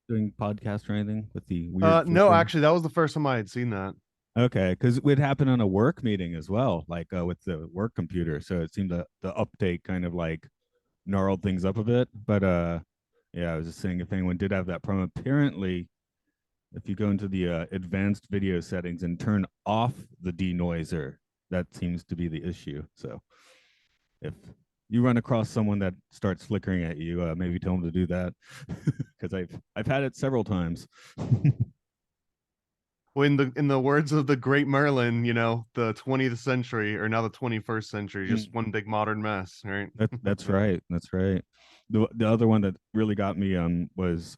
doing podcast or anything with the weird No, flickering? actually, that was the first time I had seen that. Okay, because it happened on a work meeting as well, like with the work computer. So it seemed the update kind of like gnarled things up a bit. But yeah, I was just saying if anyone did have that problem, apparently if you go into the advanced video settings and turn off the denoiser, that seems to be the issue. So if you run across someone that starts flickering at you, maybe tell them to do that because I've had it several times. Well, in the words of the great Merlin, the 20th century or now the 21st century, just one big modern mess, right? That's right. That's right. The other one that really got me was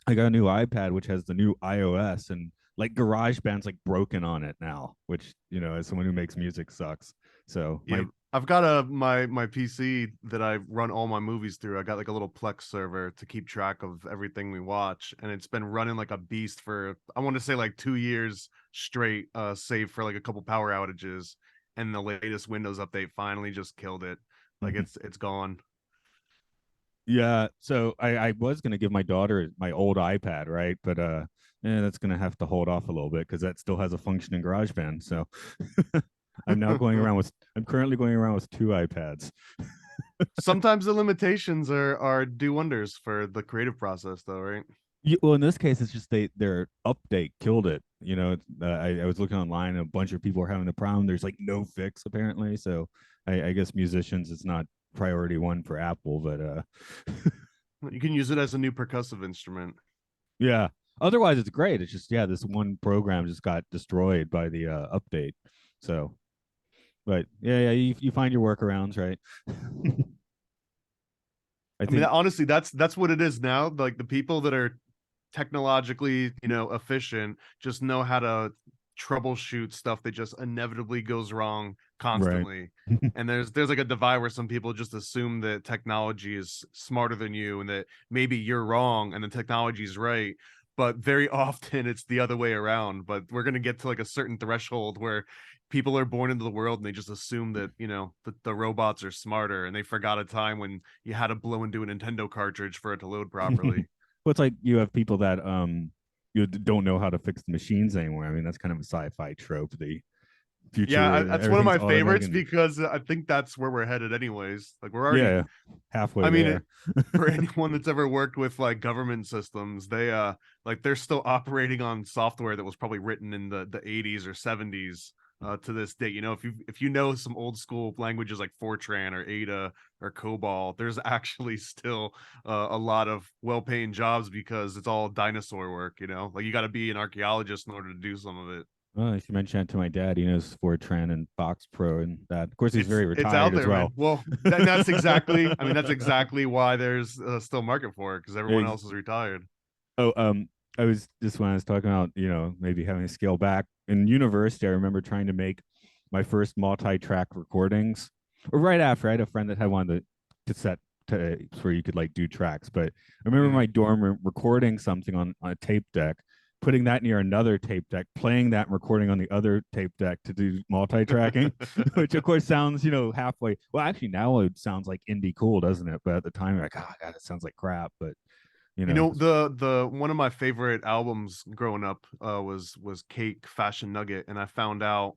I got a new iPad which has the new iOS, and like GarageBand's like broken on it now, which as someone who makes music sucks. So Yeah, I've got my PC that I run all my movies through. I got like a little Plex server to keep track of everything we watch, and it's been running like a beast for I want to say like 2 years straight, save for like a couple power outages. And the latest Windows update finally just killed it. Like it's gone. yeah, so I was gonna give my daughter my old iPad, right? But that's gonna have to hold off a little bit because that still has a functioning GarageBand. So I'm currently going around with two iPads. Sometimes the limitations are do wonders for the creative process, though, right? Well, in this case, it's just their update killed it. I was looking online, and a bunch of people are having the problem. There's like no fix apparently. So I guess musicians, it's not priority one for Apple, but You can use it as a new percussive instrument. yeah. Otherwise, it's great. It's just this one program just got destroyed by the update. So, but yeah, you find your workarounds, right? I I mean, think honestly, that's what it is now. Like the people that are technologically, efficient, just know how to troubleshoot stuff that just inevitably goes wrong right. constantly. And there's like a divide where some people just assume that technology is smarter than you and that maybe you're wrong and the technology is right. But very often it's the other way around. But we're gonna get to like a certain threshold where people are born into the world and they just assume that the robots are smarter and they forgot a time when you had to blow into a Nintendo cartridge for it to load properly. Well, it's like you have people that don't know how to fix the machines anymore. I mean, that's kind of a sci-fi trope. The Yeah, future, that's one of everything's my automatic, favorites and because I think that's where we're headed anyways. Like we're already yeah, halfway I mean there. for anyone that's ever worked with like government systems, they like they're still operating on software that was probably written in the 80s or 70s to this day. If you know some old school languages like Fortran or Ada or COBOL, there's actually still a lot of well-paying jobs because it's all dinosaur work. Like you got to be an archaeologist in order to do some of it. Well, I should mention that to my dad. He knows Fortran and Box Pro and that. Of course, he's it's very it's retired out as there, man. well. Well, then that's exactly. I mean, that's exactly why there's still market for it because everyone Ex- else is retired. oh, I was just when I was talking about maybe having to scale back in university. I remember trying to make my first multi-track recordings, or right after I had a friend that had one of the cassette tapes where you could like do tracks. But I remember Mm. my dorm room recording something on a tape deck, putting that near another tape deck, playing that and recording on the other tape deck to do multi-tracking, which of course sounds halfway. Well, actually now it sounds like indie cool, doesn't it? But at the time, you're like, oh god, it sounds like crap. But The one of my favorite albums growing up was Cake Fashion Nugget, and I found out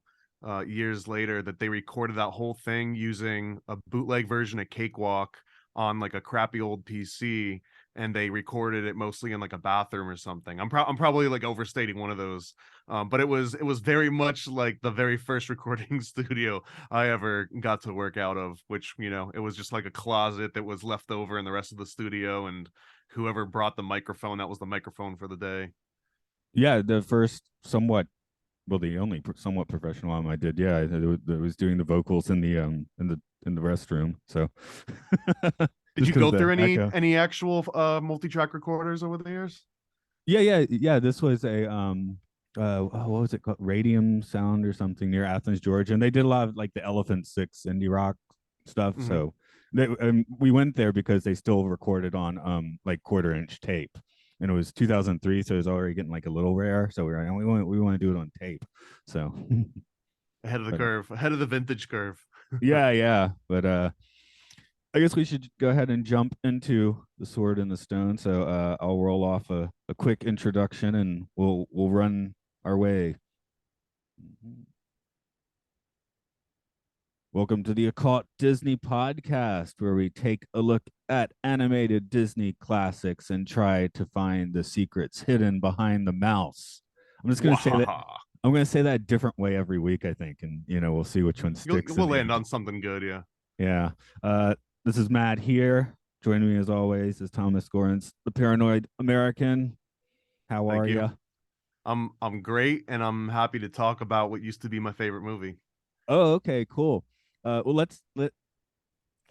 years later that they recorded that whole thing using a bootleg version of Cakewalk on like a crappy old PC, and they recorded it mostly in like a bathroom or something. I'm probably like overstating one of those, but it was very much like the very first recording studio I ever got to work out of, which it was just like a closet that was left over in the rest of the studio, and whoever brought the microphone, that was the microphone for the day. yeah, the first somewhat, well, the only somewhat professional album I did. Yeah, I was doing the vocals in the restroom. So Did just you because go the through any echo. any actual multi-track recorders over the years? Yeah. This was a what was it called? Radium Sound or something near Athens, Georgia, and they did a lot of like the Elephant Six indie rock stuff. Mm-hmm. So we went there because they still recorded on like quarter-inch tape, and it was 2003, so it was already getting like a little rare. So we were like, "Oh, we want to do it on tape." So, Ahead of the but curve, ahead of the vintage curve. yeah, but I guess we should go ahead and jump into the sword and the stone. So I'll roll off a quick introduction and we'll run our way. Welcome to the Occult Disney podcast, where we take a look at animated Disney classics and try to find the secrets hidden behind the mouse. I'm just going to say that Wahaha. I'm going to say that a different way every week, I think, and we'll see which one sticks in We'll the land end. on something good, yeah. Yeah. This is Matt here. Joining me as always is Thomas Gorens, the Paranoid American. How are Thank you. you? I'm great, and I'm happy to talk about what used to be my favorite movie. Oh, okay, cool. Well, let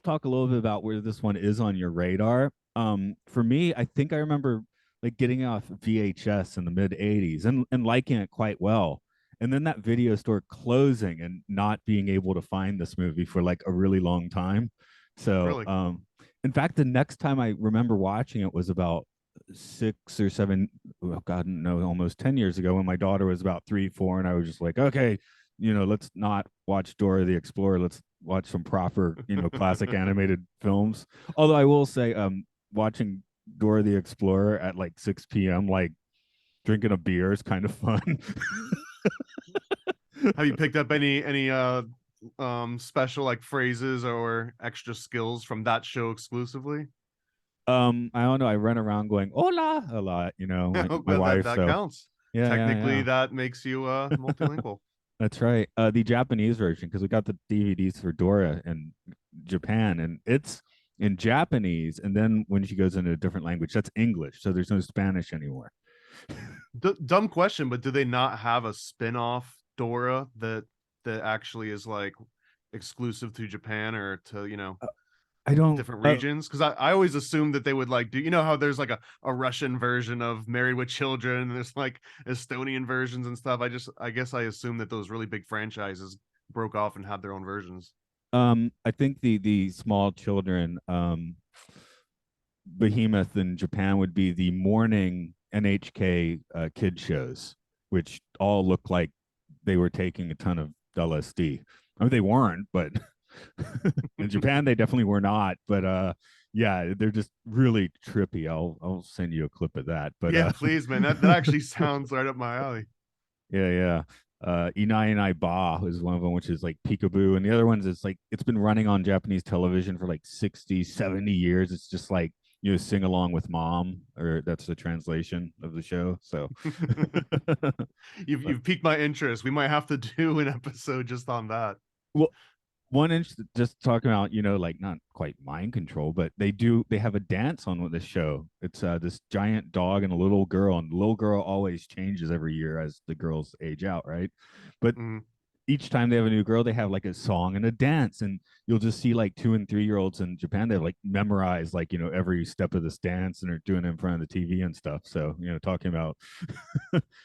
talk a little bit about where this one is on your radar. For me, I think I remember like getting off VHS in the mid '80s and liking it quite well. And then that video store closing and not being able to find this movie for like a really long time. So, Really? in fact, the next time I remember watching it was about 6 or 7, oh God, no, almost 10 years ago when my daughter was about 3, 4, and I was just like, okay, let's not watch Dora the Explorer. Let's watch some proper, classic animated films. Although I will say, watching Dora the Explorer at like 6 p.m., like drinking a beer is kind of fun. Have you picked up any special like phrases or extra skills from that show exclusively? I don't know. I run around going "hola" a lot. My Well, that wife. that So counts. yeah, yeah, Technically, yeah. that makes you multilingual. That's right. The Japanese version, because we got the DVDs for Dora in Japan, and it's in Japanese. And then when she goes into a different language, that's English. So there's no Spanish anymore. Dumb question, but do they not have a spin-off Dora that actually is like exclusive to Japan or to, I don't. different regions? Because I always assumed that they would like do, how there's like a Russian version of Married with Children, and there's like Estonian versions and stuff. I guess I assumed that those really big franchises broke off and had their own versions. I think the small children behemoth in Japan would be the morning NHK kid shows, which all look like they were taking a ton of LSD. I mean, they weren't, but in Japan they definitely were not. But yeah, they're just really trippy. I'll send you a clip of that. But Yeah, please, man. That actually sounds right up my alley. yeah, yeah. Inai and Ba is one of them, which is like peekaboo. And the other ones, it's like it's been running on Japanese television for like 60, 70 years. It's just like, sing along with mom, or that's the translation of the show. So, You've piqued my interest. We might have to do an episode just on that. well, 1 inch, just talking about, like not quite mind control, but they have a dance on with this show. It's this giant dog and a little girl, and the little girl always changes every year as the girls age out, right? But Mhm. each time they have a new girl, they have like a song and a dance, and you'll just see like 2 and 3 year olds in Japan. They've like memorized like every step of this dance and are doing it in front of the TV and stuff. So talking about,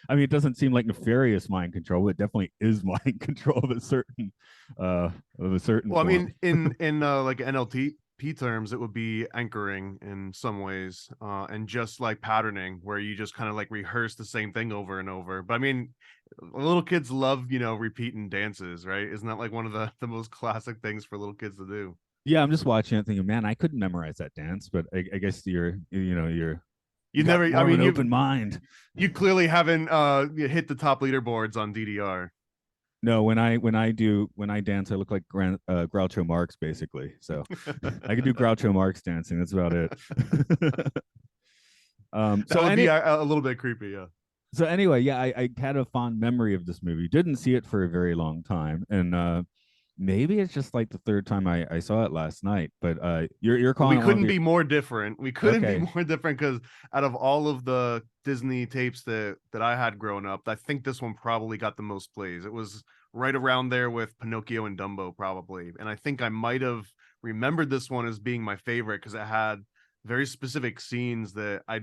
I mean, it doesn't seem like nefarious mind control, but it definitely is mind control uh, of a certain Well, I form. mean, in like NLP terms, it would be anchoring in some ways, and just like patterning, where you just kind of like rehearse the same thing over and over. But I mean, little kids love repeating dances, right? Isn't that like one of the most classic things for little kids to do? Yeah, I'm just watching it thinking, man, I couldn't memorize that dance, but I guess you You got never, I more of an mean, open mind. you clearly haven't hit the top leaderboards on DDR. No, when I dance, I look like Groucho Marx basically. So I can do Groucho Marx dancing. That's about it. um. That So would be any a little bit creepy, yeah. so anyway, yeah, I had a fond memory of this movie. Didn't see it for a very long time, and maybe it's just like the third time I saw it last night. But you're Well, calling we it one of couldn't your be more different. We couldn't be okay. more different because out of all of the Disney tapes that I had growing up, I think this one probably got the most plays. It was right around there with Pinocchio and Dumbo, probably. And I think I might have remembered this one as being my favorite because it had very specific scenes that I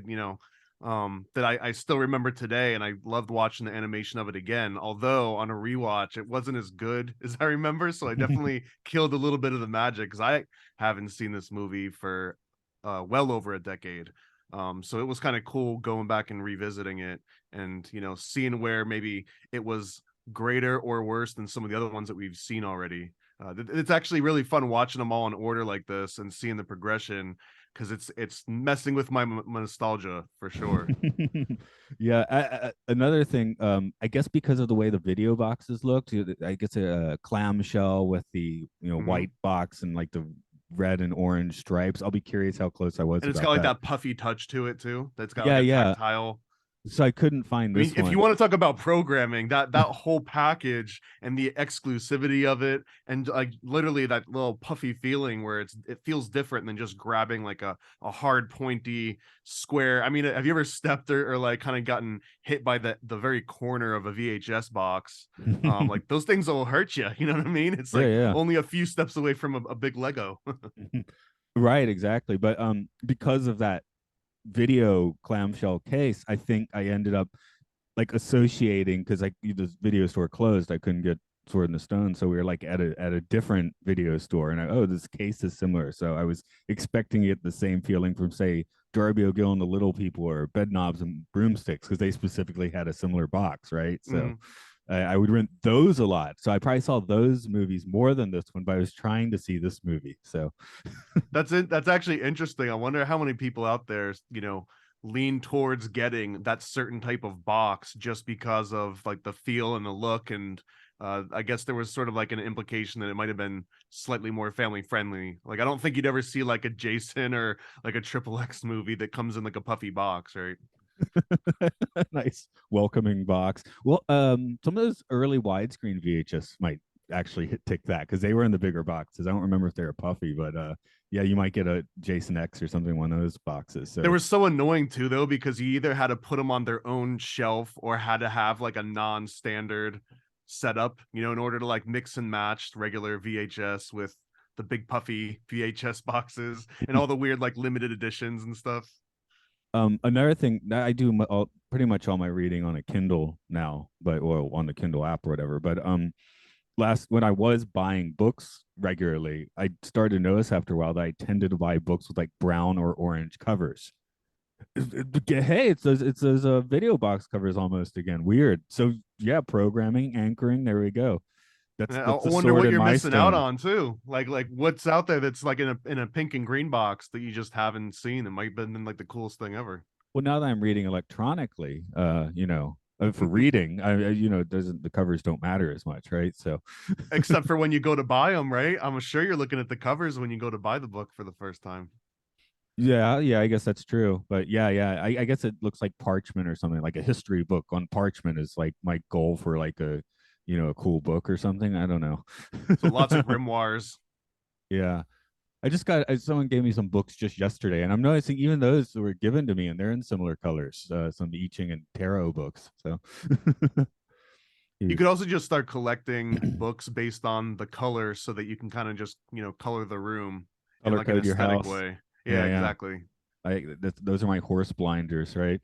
still remember today, and I loved watching the animation of it again. Although on a rewatch, it wasn't as good as I remember, so I definitely killed a little bit of the magic because I haven't seen this movie for well over a decade. So it was kind of cool going back and revisiting it, and seeing where maybe it was greater or worse than some of the other ones that we've seen already. It's actually really fun watching them all in order like this and seeing the progression, because it's messing with my nostalgia for sure. Yeah, another thing, I guess because of the way the video boxes looked, I guess a clamshell with the Hmm. white box and like the red and orange stripes. I'll be curious how close I was And it's about got like that. that puffy touch to it too. That's got like Yeah, a yeah. tactile. So I couldn't find I mean, this if you one. want to talk about programming, that whole package and the exclusivity of it, and like literally that little puffy feeling where it feels different than just grabbing like a hard pointy square. I mean, have you ever stepped or like kind of gotten hit by the very corner of a VHS box? Like those things will hurt you. You know what I mean? It's Yeah, like yeah. only a few steps away from a big Lego. Right, exactly. But because of that video clamshell case, I think I ended up like associating because like the video store closed, I couldn't get Sword in the Stone, so we were like at a different video store, and oh, this case is similar, so I was expecting it the same feeling from say Darby O'Gill and the Little People or Bed Knobs and Broomsticks because they specifically had a similar box, right? So Mhm. I would rent those a lot, so I probably saw those movies more than this one, but I was trying to see this movie, so That's it. That's actually interesting. I wonder how many people out there, lean towards getting that certain type of box just because of like the feel and the look. And I guess there was sort of like an implication that it might have been slightly more family friendly. Like I don't think you'd ever see like a Jason or like a Triple X movie that comes in like a puffy box, right? nice welcoming box. Well, some of those early widescreen VHS might actually tick that because they were in the bigger boxes. I don't remember if they were puffy, but yeah, you might get a Jason X or something one of those boxes. They So were so annoying too, though, because you either had to put them on their own shelf or had to have like a non-standard setup, in order to like mix and match regular VHS with the big puffy VHS boxes and all the weird like limited editions and stuff. another thing that I do pretty much all my reading on a Kindle now, but well on the Kindle app or whatever. But last when I was buying books regularly, I started to notice after a while that I tended to buy books with like brown or orange covers. Hey, it's those video box covers almost again. Weird. So yeah, programming, anchoring. There we go. And I That's the wonder sword what in you're my missing out stone. on too. Like what's out there that's like in a pink and green box that you just haven't seen. It might have been like the coolest thing ever. Well, now that I'm reading electronically, for reading, doesn't the covers don't matter as much, right? So Except for when you go to buy them, right? I'm sure you're looking at the covers when you go to buy the book for the first time. yeah, yeah, I guess that's true. But yeah, yeah, I guess it looks like parchment or something. Like a history book on parchment is like my goal for like a cool book or something. I don't know. So lots of grimoires. Yeah. I just got someone gave me some books just yesterday, and I'm noticing even those were given to me, and they're in similar colors. Some I Ching and tarot books. So, You yeah. could also just start collecting books based on the color so that you can kind of just, color the room in Color like an code your aesthetic house. way. Yeah, Yeah, yeah. exactly. Those are my horse blinders, right?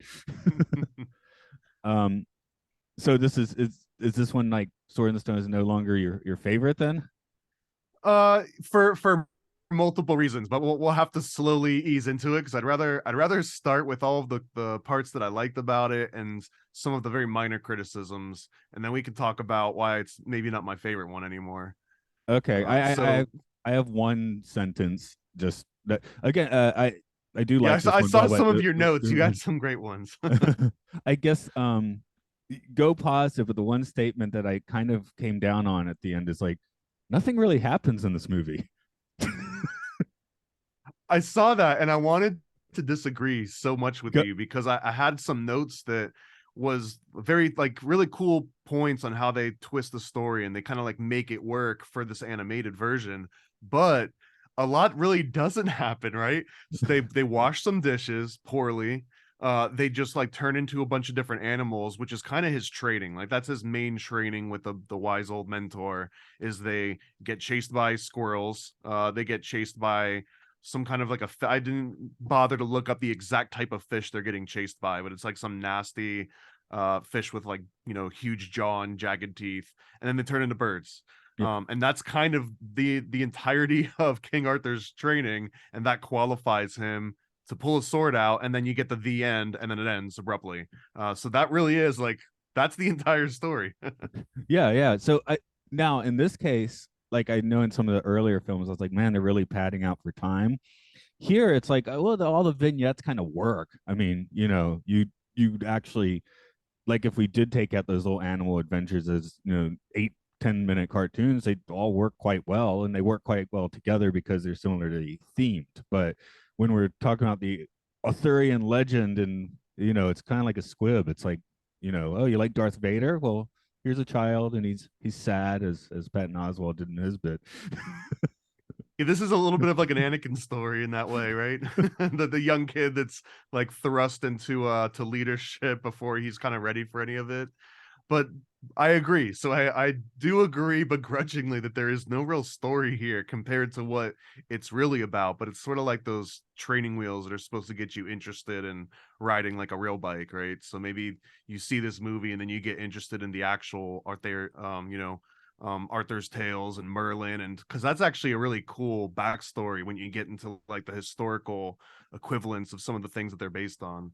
um. So is this one like Sword in the Stone is no longer your favorite then? For multiple reasons, but we'll have to slowly ease into it because I'd rather start with all of the parts that I liked about it and some of the very minor criticisms, and then we can talk about why it's maybe not my favorite one anymore. Okay. So I have one sentence just that again. I do yeah, like this I one, saw but some of your notes. You got some great ones. I guess go positive, but the one statement that I kind of came down on at the end is like nothing really happens in this movie. I saw that and I wanted to disagree so much with Go, you because I had some notes that was very like really cool points on how they twist the story and they kind of like make it work for this animated version. But a lot really doesn't happen, right? So they wash some dishes poorly. They just like turn into a bunch of different animals, which is kind of his training. Like that's his main training with the wise old mentor is they get chased by squirrels. They get chased by some kind of like I didn't bother to look up the exact type of fish they're getting chased by, but it's like some nasty fish with like huge jaw and jagged teeth, and then they turn into birds. yeah, And that's kind of the entirety of King Arthur's training, and that qualifies him to pull a sword out, and then you get the end, and then it ends abruptly. So that really is like that's the entire story. yeah, yeah. So now in this case, like I know in some of the earlier films, I was like, man, they're really padding out for time. Here, it's like, oh, well, all the vignettes kind of work. I mean, you actually like if we did take out those little animal adventures as 8-10 minute cartoons, they all work quite well, and they work quite well together because they're similarly themed. But when we're talking about the Arthurian legend, and it's kind of like a squib. It's like, oh, you like Darth Vader? Well, here's a child, and he's sad, as Patton Oswalt did in his bit. Yeah, this is a little bit of like an Anakin story in that way, right? The young kid that's like thrust into to leadership before he's kind of ready for any of it. But I agree. So I do agree begrudgingly that there is no real story here compared to what it's really about. But it's sort of like those training wheels that are supposed to get you interested in riding like a real bike, right? So maybe you see this movie and then you get interested in the actual Arthur, Arthur's tales and Merlin, and because that's actually a really cool backstory when you get into like the historical equivalents of some of the things that they're based on.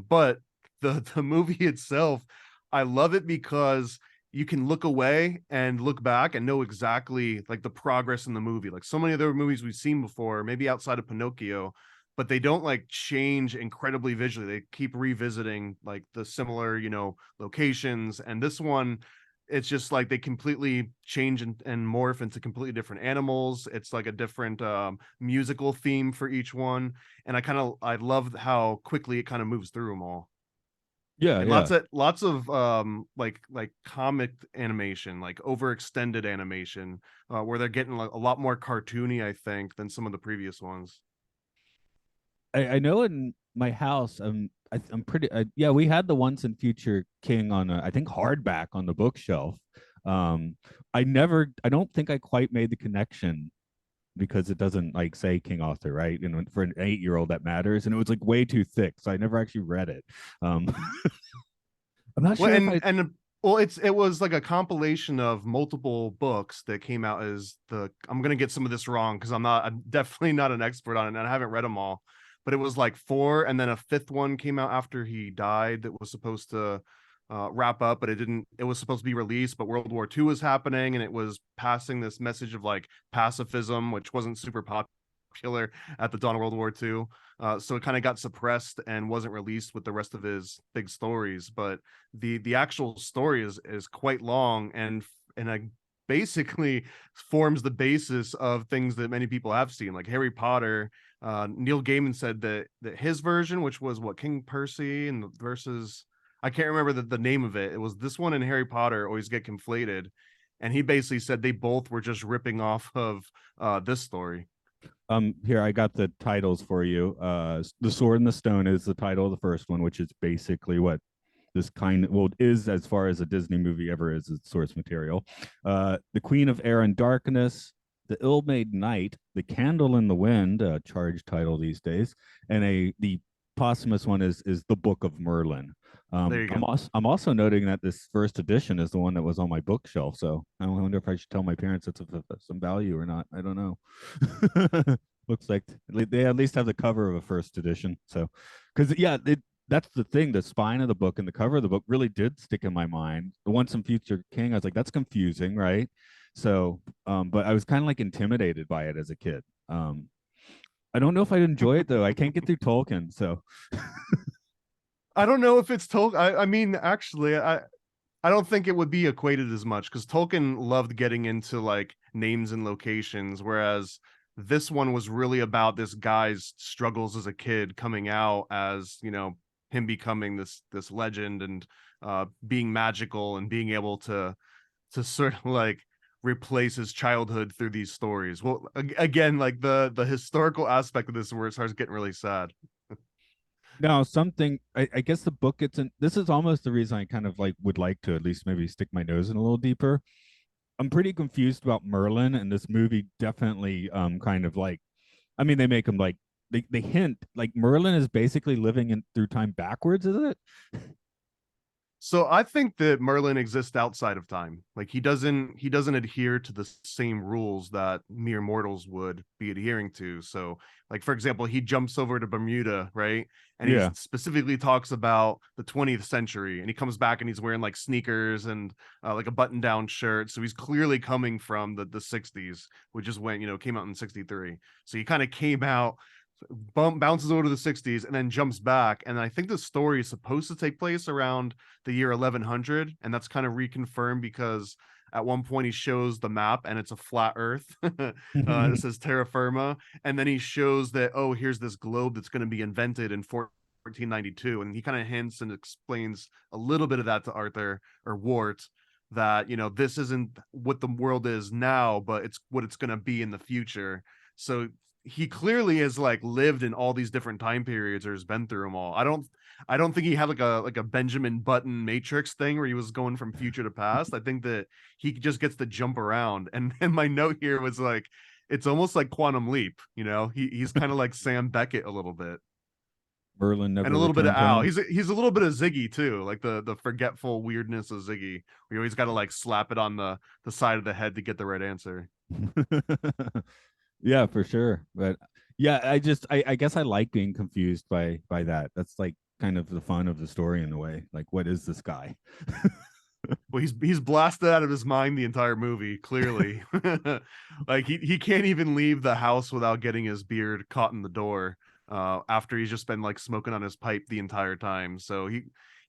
But the movie itself, I love it because you can look away and look back and know exactly like the progress in the movie. Like so many other movies we've seen before, maybe outside of Pinocchio, but they don't like change incredibly visually. They keep revisiting like the similar, locations. And this one, it's just like they completely change and morph into completely different animals. It's like a different musical theme for each one. And I love how quickly it kind of moves through them all, Yeah, and yeah. lots of like comic animation, like overextended animation, where they're getting like a lot more cartoony, I think, than some of the previous ones. I know in my house, I'm pretty. Yeah, we had the Once and Future King on, I think, hardback on the bookshelf. I don't think I quite made the connection because it doesn't like say King Arthur, right? And for an 8-year-old, that matters, and it was like way too thick, so I never actually read it. Um, I'm not Well, sure if I. and well, it was like a compilation of multiple books that came out as the. I'm gonna get some of this wrong because I'm definitely not an expert on it, and I haven't read them all. But it was like four, and then a fifth one came out after he died that was supposed to wrap up, but it didn't. It was supposed to be released, but World War II was happening, and it was passing this message of like pacifism, which wasn't super popular at the dawn of World War II. So it kind of got suppressed and wasn't released with the rest of his big stories. But the actual story is quite long, and I basically forms the basis of things that many people have seen, like Harry Potter. Neil Gaiman said that his version, which was what, King Percy and versus, I can't remember the name of it. It was this one and Harry Potter always get conflated, and he basically said they both were just ripping off of this story. Here I got the titles for you. The Sword and the Stone is the title of the first one, which is basically what this kind of, well, is as far as a Disney movie ever is its source material. The Queen of Air and Darkness, The Ill-Made Knight, The Candle in the Wind, a charged title these days, and the posthumous one is The Book of Merlin. There you go. I'm also noting that this first edition is the one that was on my bookshelf. So I wonder if I should tell my parents it's of some value or not. I don't know. Looks like they at least have the cover of a first edition. So, because yeah, that's the thing. The spine of the book and the cover of the book really did stick in my mind. The Once and Future King, I was like, that's confusing, right? So, but I was kind of like intimidated by it as a kid. I don't know if I'd enjoy it though. I can't get through Tolkien, so I don't know if it's Tolkien. I mean, actually, I don't think it would be equated as much because Tolkien loved getting into like names and locations, whereas this one was really about this guy's struggles as a kid coming out as, him becoming this legend and being magical and being able to sort of like replace his childhood through these stories. Well, again, like the historical aspect of this where it starts getting really sad. now something I guess the book gets in. This is almost the reason I kind of like would like to at least maybe stick my nose in a little deeper. I'm pretty confused about Merlin, and this movie definitely kind of like, I mean, they make him like they hint like Merlin is basically living in through time backwards, is it? So I think that Merlin exists outside of time. Like he doesn't adhere to the same rules that mere mortals would be adhering to. So like for example, he jumps over to Bermuda, right? And he Yeah. specifically talks about the 20th century, and he comes back and he's wearing like sneakers and like a button-down shirt. So he's clearly coming from the 60s, which is when, came out in 63. So he kind of came out, bounces over to the 60s and then jumps back, and I think the story is supposed to take place around the year 1100, and that's kind of reconfirmed because at one point he shows the map and it's a flat earth. It says terra firma, and then he shows that, oh, here's this globe that's going to be invented in 1492, and he kind of hints and explains a little bit of that to Arthur or Wart, that this isn't what the world is now, but it's what it's going to be in the future. So he clearly has like lived in all these different time periods or has been through them all. I don't think he had like a Benjamin Button Matrix thing where he was going from future to past. I think that he just gets to jump around. And my note here was like, it's almost like Quantum Leap. He's kind of like Sam Beckett a little bit, Merlin and never a little bit of returns Al. home. He's a little bit of Ziggy too, like the forgetful weirdness of Ziggy. We always got to like slap it on the side of the head to get the right answer. Yeah, for sure. But yeah, I guess I like being confused by that. That's like kind of the fun of the story in a way. Like, what is this guy? Well, he's blasted out of his mind the entire movie, clearly. Like he can't even leave the house without getting his beard caught in the door, after he's just been like smoking on his pipe the entire time. So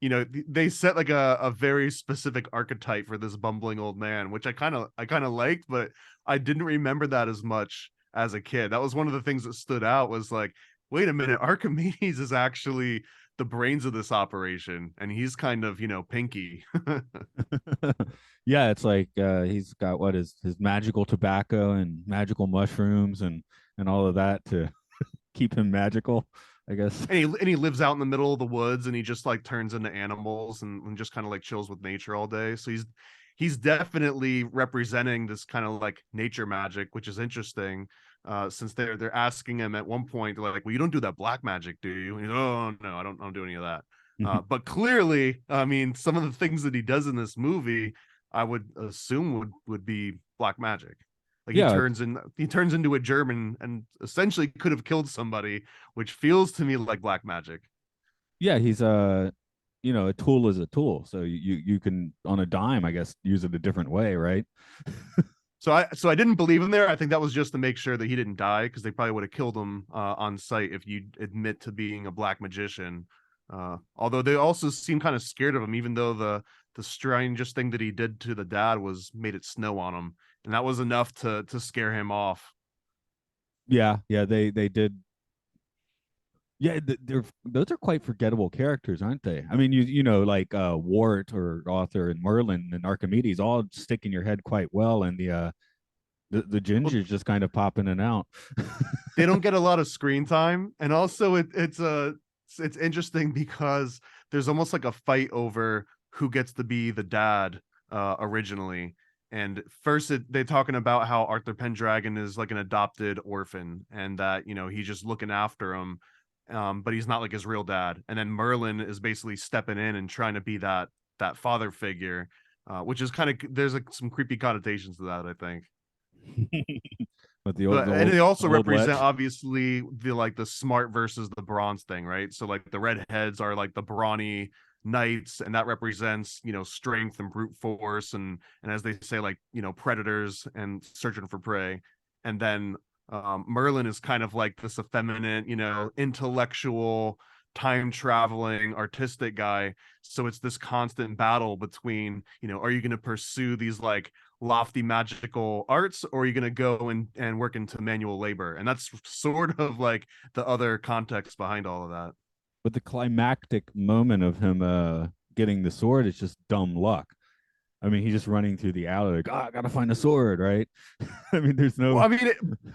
they set like a very specific archetype for this bumbling old man, which I kind of liked, but I didn't remember that as much as a kid. That was one of the things that stood out, was like, wait a minute, Archimedes is actually the brains of this operation, and he's kind of, Pinky. Yeah, it's like he's got what is his magical tobacco and magical mushrooms and all of that to keep him magical, I guess. And he lives out in the middle of the woods, and he just like turns into animals and just kind of like chills with nature all day. So he's definitely representing this kind of like nature magic, which is interesting. Since they're asking him at one point, they're like, well, you don't do that black magic, do you? And he's, oh no, I don't do any of that. But clearly, I mean, some of the things that he does in this movie, I would assume would be black magic. Like Yeah, he turns into a German and essentially could have killed somebody, which feels to me like black magic. yeah, he's a tool is a tool. So you can on a dime, I guess, use it a different way, right? So I didn't believe him there. I think that was just to make sure that he didn't die, because they probably would have killed him on sight if you admit to being a black magician. Although they also seem kind of scared of him, even though the strangest thing that he did to the dad was made it snow on him, and that was enough to scare him off. Yeah, yeah, they did. Yeah, they're those are quite forgettable characters, aren't they? I mean, like Wart or Arthur and Merlin and Archimedes all stick in your head quite well, and the Well, gingers just kind of pop in and out. they don't get a lot of screen time, and also it's interesting because there's almost like a fight over who gets to be the dad originally. And first they're talking about how Arthur Pendragon is like an adopted orphan, and that he's just looking after him, but he's not like his real dad. And then Merlin is basically stepping in and trying to be that father figure, which is kind of, there's like some creepy connotations to that, I think. But But and they the also old represent lech. obviously the smart versus the bronze thing, right? So like the redheads are like the brawny knights, and that represents strength and brute force, and as they say, like predators and searching for prey. And then Merlin is kind of like this effeminate, intellectual, time traveling, artistic guy. So it's this constant battle between, are you going to pursue these like lofty magical arts, or are you going to go and work into manual labor? And that's sort of like the other context behind all of that. But the climactic moment of him getting the sword is just dumb luck. I mean, he's just running through the alley like, oh, I gotta find a sword, right? I mean, there's Well, no. I mean,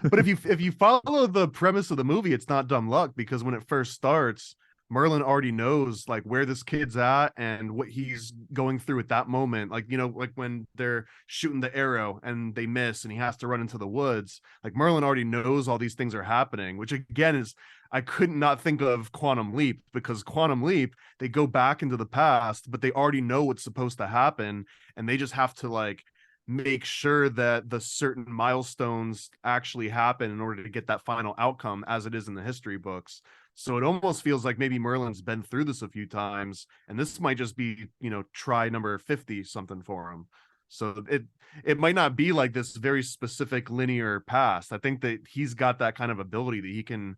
but if you follow the premise of the movie, it's not dumb luck, because when it first starts, Merlin already knows like where this kid's at and what he's going through at that moment. Like, you know, like when they're shooting the arrow and they miss and he has to run into the woods, like Merlin already knows all these things are happening, which again is, I couldn't not think of Quantum Leap, because Quantum Leap, they go back into the past, but they already know what's supposed to happen, and they just have to like make sure that the certain milestones actually happen in order to get that final outcome as it is in the history books. So it almost feels like maybe Merlin's been through this a few times, and this might just be, you know, try number 50 something for him. So it might not be like this very specific linear past. I think that he's got that kind of ability that he can,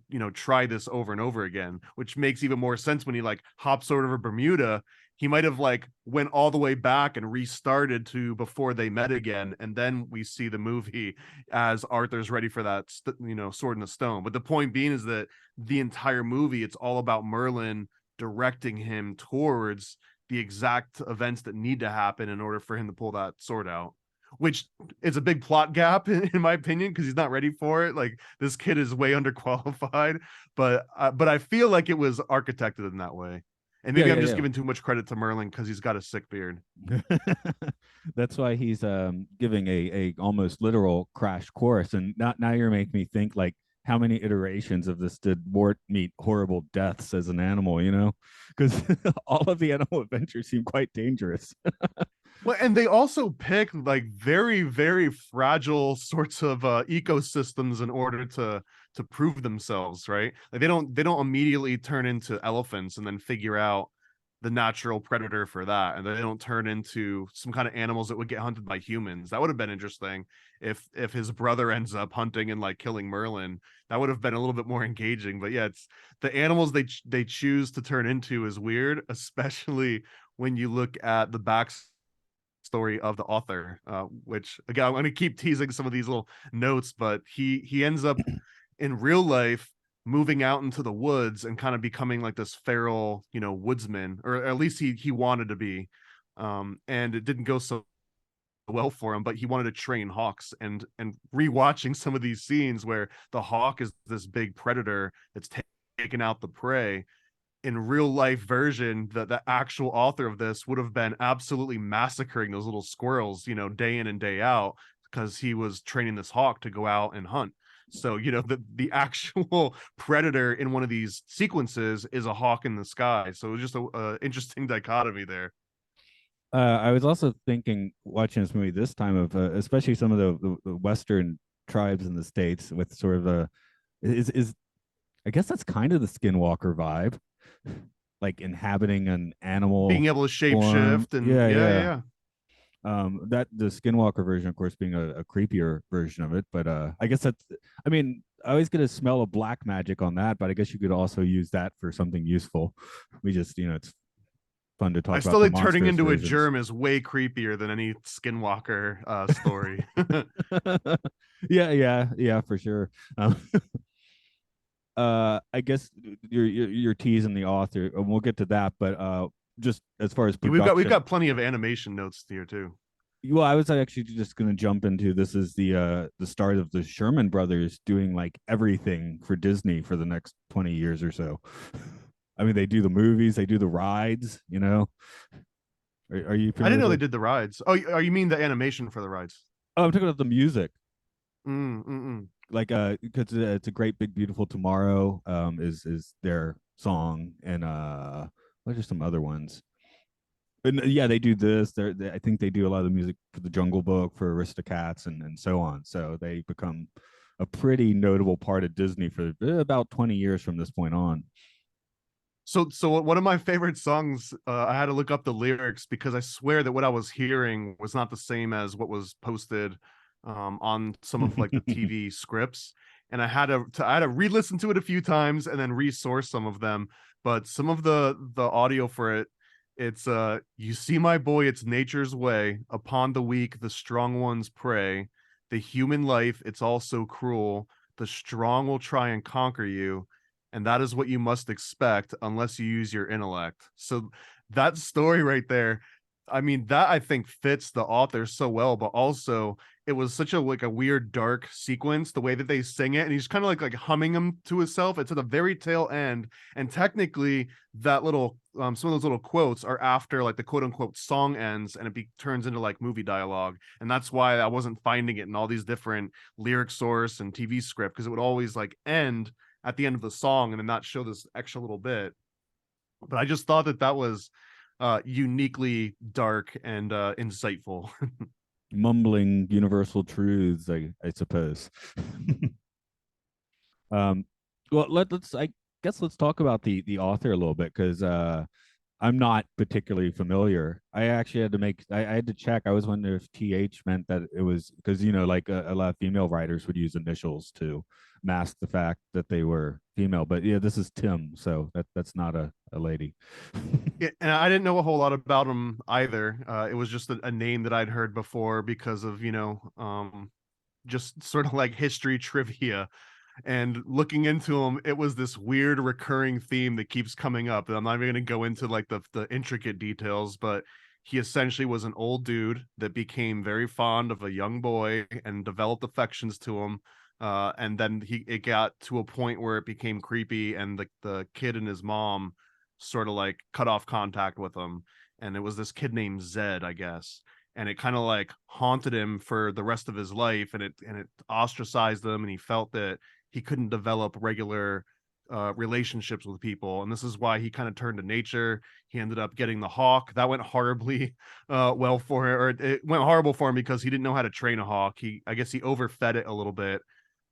you know, try this over and over again, which makes even more sense when he like hops over Bermuda. He might have like went all the way back and restarted to before they met again, and then we see the movie as Arthur's ready for that you know, sword in the stone. But the point being is that the entire movie, it's all about Merlin directing him towards the exact events that need to happen in order for him to pull that sword out, which is a big plot gap in my opinion, because he's not ready for it. Like, this kid is way underqualified, but I feel like it was architected in that way. And Yeah, maybe I'm yeah, just yeah. giving too much credit to Merlin because he's got a sick beard. That's why he's giving a almost literal crash course. And not now you're making me think like how many iterations of this did Mort meet horrible deaths as an animal, you know? Because all of the animal adventures seem quite dangerous. Well, and they also pick like very, very fragile sorts of ecosystems in order to prove themselves, right? Like they don't immediately turn into elephants and then figure out the natural predator for that, and they don't turn into some kind of animals that would get hunted by humans. That would have been interesting if his brother ends up hunting and like killing Merlin. That would have been a little bit more engaging. But yeah, it's the animals they choose to turn into is weird, especially when you look at the backstory of the author, which again I'm going to keep teasing some of these little notes, but he ends up in real life moving out into the woods and kind of becoming like this feral, you know, woodsman, or at least he wanted to be. And it didn't go so well for him, but he wanted to train hawks, and rewatching some of these scenes where the hawk is this big predator that's taking out the prey. In real life version, the actual author of this would have been absolutely massacring those little squirrels, you know, day in and day out, because he was training this hawk to go out and hunt. So, you know, the actual predator in one of these sequences is a hawk in the sky. So it was just a interesting dichotomy there. I was also thinking, watching this movie this time, of especially some of the Western tribes in the States with sort of a, is I guess that's kind of the Skinwalker vibe, like inhabiting an animal Being able to shape form. shift and Yeah, yeah, yeah. yeah. That the Skinwalker version, of course, being a creepier version of it. But I guess that's, I mean, I always get a smell of black magic on that, but I guess you could also use that for something useful. We just, you know, it's fun to I talk about still the think turning monstrous into a versions. germ is way creepier than any Skinwalker story. Yeah, yeah, yeah, for sure. I guess you're teasing the author, and we'll get to that. But just as far as Yeah, we've production, got plenty of animation notes here too. well, I was actually just going to jump into, this is the start of the Sherman Brothers doing like everything for Disney for the next 20 years or so. I mean, they do the movies, they do the rides, you know. Are you I familiar didn't with know they those? did the rides. Oh, you mean the animation for the rides? Oh, I'm talking about the music. Mm, mm, mm. Like because it's a great big beautiful tomorrow is their song, and what are some other ones? And yeah, they do this. I think they do a lot of the music for the Jungle Book, for Aristocats, and so on. So they become a pretty notable part of Disney for about 20 years from this point on. So one of my favorite songs, I had to look up the lyrics because I swear that what I was hearing was not the same as what was posted on some of like the TV scripts, and I had to re-listen to it a few times and then resource some of them. But some of the audio for it, it's you see my boy, it's nature's way. Upon the weak, the strong ones prey. The human life, it's all so cruel. The strong will try and conquer you, and that is what you must expect unless you use your intellect. So that story right there, I mean, that I think fits the author so well, but also it was such a like a weird dark sequence, the way that they sing it, and he's kind of like humming them to himself. It's at the very tail end, and technically that little some of those little quotes are after like the quote unquote song ends, and turns into like movie dialogue, and that's why I wasn't finding it in all these different lyric source and TV script, because it would always like end at the end of the song and then not show this extra little bit. But I just thought that that was uniquely dark and insightful. Mumbling universal truths, I suppose. um, well, let's I guess let's talk about the author a little bit because I'm not particularly familiar. I actually had to I had to check. I was wondering if TH meant that it was because like a lot of female writers would use initials to mask the fact that they were female. But yeah, this is Tim, so that's not a lady. Yeah, and I didn't know a whole lot about him either. It was just a name that I'd heard before because of just sort of like history trivia. And looking into him, it was this weird recurring theme that keeps coming up. And I'm not even going to go into like the intricate details, but he essentially was an old dude that became very fond of a young boy and developed affections to him. And then it got to a point where it became creepy, and the kid and his mom sort of like cut off contact with him. And it was this kid named Zed, I guess, and it kind of like haunted him for the rest of his life, and it ostracized him, and he felt that he couldn't develop regular relationships with people, and this is why he kind of turned to nature. He ended up getting the hawk. That went horribly well for him, or it went horrible for him because he didn't know how to train a hawk. I guess he overfed it a little bit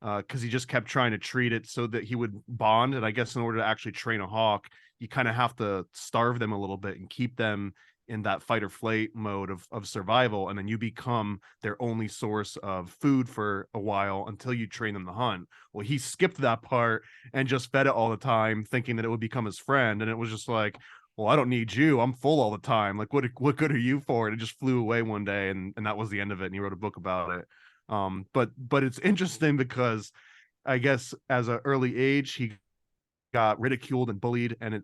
because he just kept trying to treat it so that he would bond. And I guess in order to actually train a hawk, you kind of have to starve them a little bit and keep them in that fight or flight mode of survival, and then you become their only source of food for a while until you train them to hunt. Well, he skipped that part and just fed it all the time, thinking that it would become his friend, and it was just like, well, I don't need you, I'm full all the time, like what good are you for? And it just flew away one day, and that was the end of it, and he wrote a book about it. But it's interesting because I guess as an early age he got ridiculed and bullied, and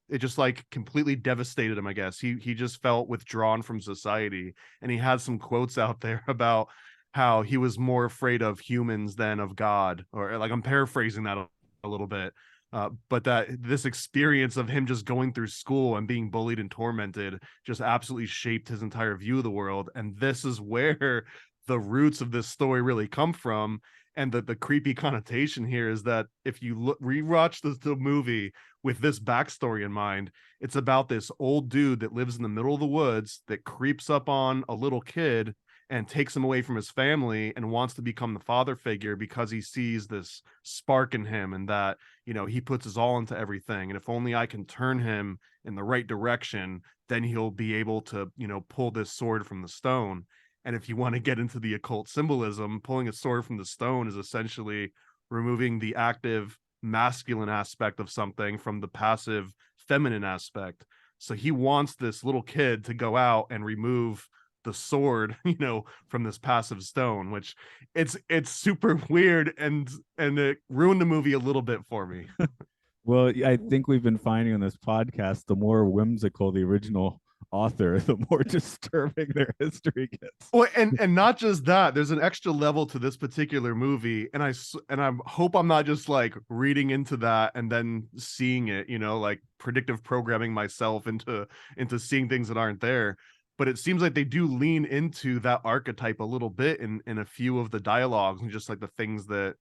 it just like completely devastated him. I guess he just felt withdrawn from society, and he had some quotes out there about how he was more afraid of humans than of God, or like I'm paraphrasing that a little bit. But that this experience of him just going through school and being bullied and tormented just absolutely shaped his entire view of the world. And this is where the roots of this story really come from. And the creepy connotation here is that if you rewatch the movie with this backstory in mind, it's about this old dude that lives in the middle of the woods that creeps up on a little kid and takes him away from his family and wants to become the father figure because he sees this spark in him, and that he puts his all into everything, and if only I can turn him in the right direction, then he'll be able to pull this sword from the stone. And if you want to get into the occult symbolism, pulling a sword from the stone is essentially removing the active masculine aspect of something from the passive feminine aspect. So he wants this little kid to go out and remove the sword, from this passive stone, which it's super weird, and it ruined the movie a little bit for me. Well, I think we've been finding on this podcast, the more whimsical the original author, the more disturbing their history gets. Well, and not just that, there's an extra level to this particular movie, and I hope I'm not just like reading into that and then seeing it, like predictive programming myself into seeing things that aren't there. But it seems like they do lean into that archetype a little bit in a few of the dialogues and just like the things that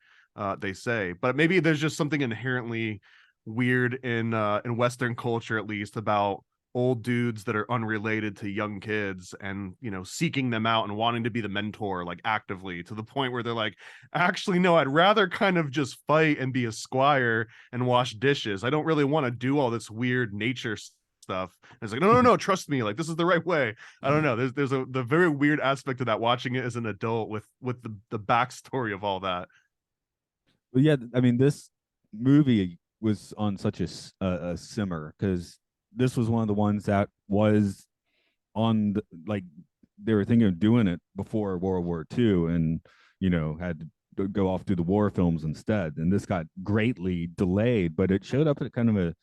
they say. But maybe there's just something inherently weird in Western culture, at least, about old dudes that are unrelated to young kids, and seeking them out and wanting to be the mentor, like actively, to the point where they're like, actually no, I'd rather kind of just fight and be a squire and wash dishes. I don't really want to do all this weird nature stuff. And it's like, no, trust me, like this is the right way. I don't know, there's the very weird aspect of that, watching it as an adult with the backstory of all that. But yeah, I mean, this movie was on such a simmer because this was one of the ones that was on like they were thinking of doing it before World War II, and had to go off to the war films instead. And this got greatly delayed, but it showed up at kind of a,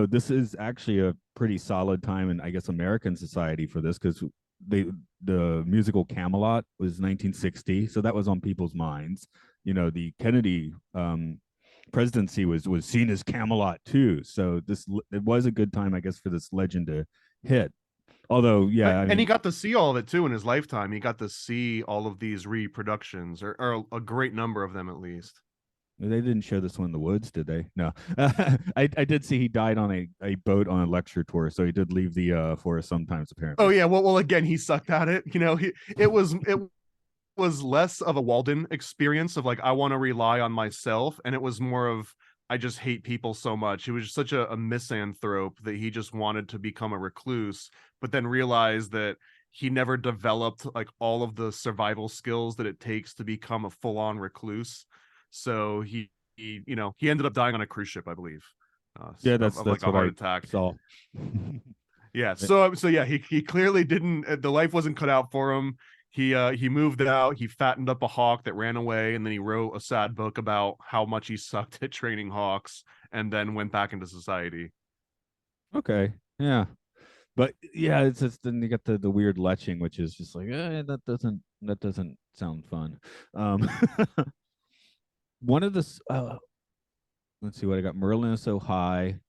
this is actually a pretty solid time in, I guess, American society for this, because they the musical Camelot was 1960, so that was on people's minds. The Kennedy presidency was seen as Camelot too. So it was a good time, I guess, for this legend to hit. Although, yeah, I And he mean, got to see all of it too in his lifetime. He got to see all of these reproductions, or a great number of them at least. they didn't show this one in the woods, did they? No. I did see he died on a boat on a lecture tour, so he did leave the forest sometimes, Oh apparently. yeah, well again, he sucked at it. It was less of a Walden experience of like I want to rely on myself, and it was more of I just hate people so much. He was such a misanthrope that he just wanted to become a recluse, but then realized that he never developed like all of the survival skills that it takes to become a full-on recluse. So he ended up dying on a cruise ship, I believe, Yeah, of like that's a what heart I attack. saw. Yeah, so yeah, he clearly didn't. The life wasn't cut out for him. He moved out. He fattened up a hawk that ran away, and then he wrote a sad book about how much he sucked at training hawks, and then went back into society. Okay, yeah, but yeah, it's just then you get the weird leching, which is just like that doesn't sound fun. Um, one of the let's see what I got. Merlin is so high.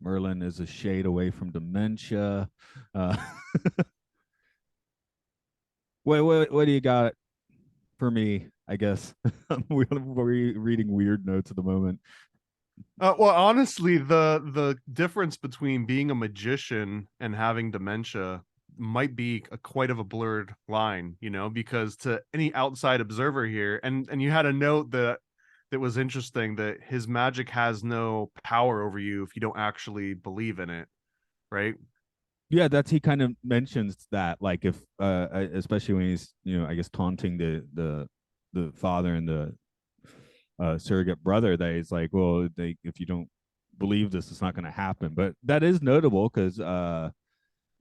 Merlin is a shade away from dementia. Uh, what do you got for me? I guess we're reading weird notes at the moment. Well, honestly, the difference between being a magician and having dementia might be quite of a blurred line, because to any outside observer here, and you had a note that was interesting that his magic has no power over you if you don't actually believe in it, right? Yeah, that's he kind of mentions that, like, if especially when he's, I guess, taunting the father and the surrogate brother, that he's like, well, if you don't believe this, it's not going to happen. But that is notable because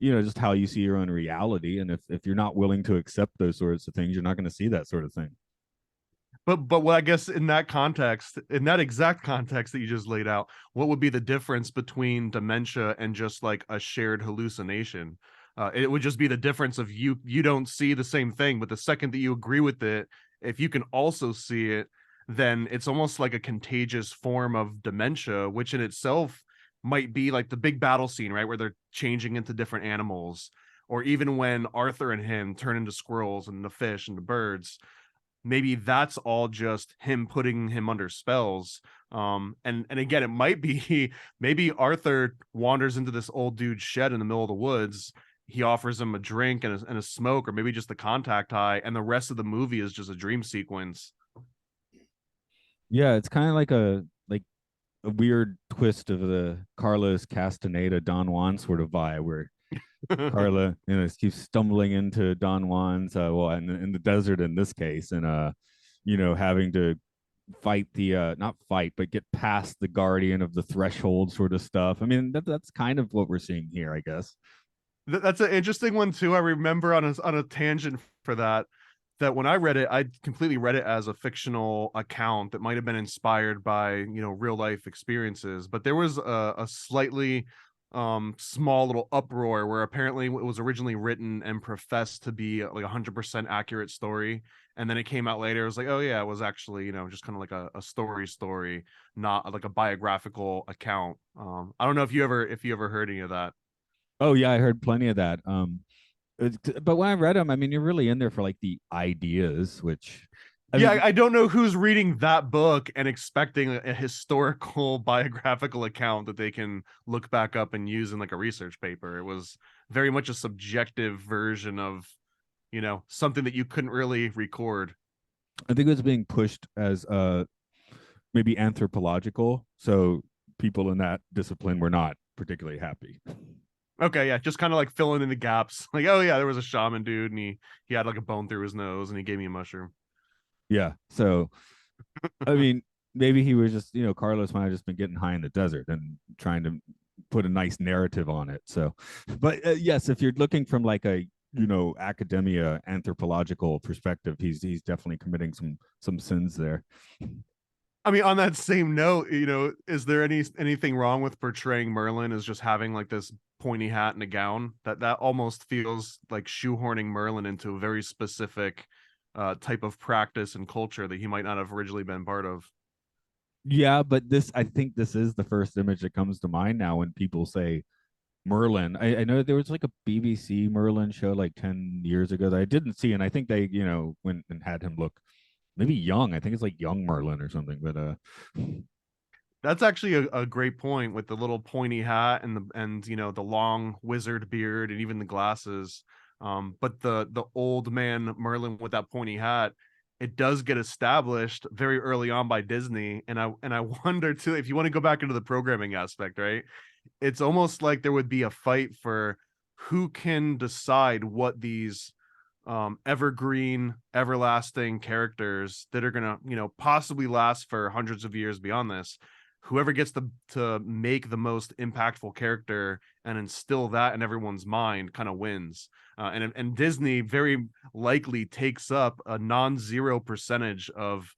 just how you see your own reality, and if you're not willing to accept those sorts of things, you're not going to see that sort of thing. But what I guess in that context, in that exact context that you just laid out, what would be the difference between dementia and just like a shared hallucination? It would just be the difference of you don't see the same thing, but the second that you agree with it, if you can also see it, then it's almost like a contagious form of dementia, which in itself might be like the big battle scene, right, where they're changing into different animals, or even when Arthur and him turn into squirrels and the fish and the birds. Maybe that's all just him putting him under spells. And again, it might be maybe Arthur wanders into this old dude's shed in the middle of the woods. He offers him a drink and a smoke, or maybe just the contact high, and the rest of the movie is just a dream sequence. Yeah, it's kind of like a weird twist of the Carlos Castaneda Don Juan sort of vibe, where Carla, keeps stumbling into Don Juan's, well, in the desert in this case, and having to fight the not fight, but get past the guardian of the threshold sort of stuff. I mean, that's kind of what we're seeing here, I guess. That's an interesting one too. I remember on a tangent for that when I read it, I completely read it as a fictional account that might have been inspired by real life experiences. But there was a slightly small little uproar where apparently it was originally written and professed to be like 100% accurate story, and then it came out later. It was like, oh yeah, it was actually just kind of like a story, not like a biographical account. I don't know if you ever heard any of that. Oh yeah, I heard plenty of that. But when I read them, I mean, you're really in there for like the ideas, which, I Yeah, mean, I don't know who's reading that book and expecting a historical biographical account that they can look back up and use in like a research paper. It was very much a subjective version of, something that you couldn't really record. I think it was being pushed as maybe anthropological, so people in that discipline were not particularly happy. Okay, yeah, just kind of like filling in the gaps. Like, oh yeah, there was a shaman dude and he had like a bone through his nose and he gave me a mushroom. Yeah, so I mean, maybe he was just, Carlos might have just been getting high in the desert and trying to put a nice narrative on it. So, but yes, if you're looking from like a, academia anthropological perspective, he's definitely committing some sins there. I mean, on that same note, is there anything wrong with portraying Merlin as just having like this pointy hat and a gown? That almost feels like shoehorning Merlin into a very specific type of practice and culture that he might not have originally been part of. Yeah, but this, I think this is the first image that comes to mind now when people say Merlin. I know there was like a BBC Merlin show like 10 years ago that I didn't see, and I think they, went and had him look maybe young. I think it's like young Merlin or something, but That's actually a great point with the little pointy hat and the long wizard beard and even the glasses. But the old man Merlin with that pointy hat, it does get established very early on by Disney, and I wonder too if you want to go back into the programming aspect, right? It's almost like there would be a fight for who can decide what these evergreen, everlasting characters that are gonna, possibly last for hundreds of years beyond this. Whoever gets to make the most impactful character and instill that in everyone's mind kind of wins. And Disney very likely takes up a non-zero percentage of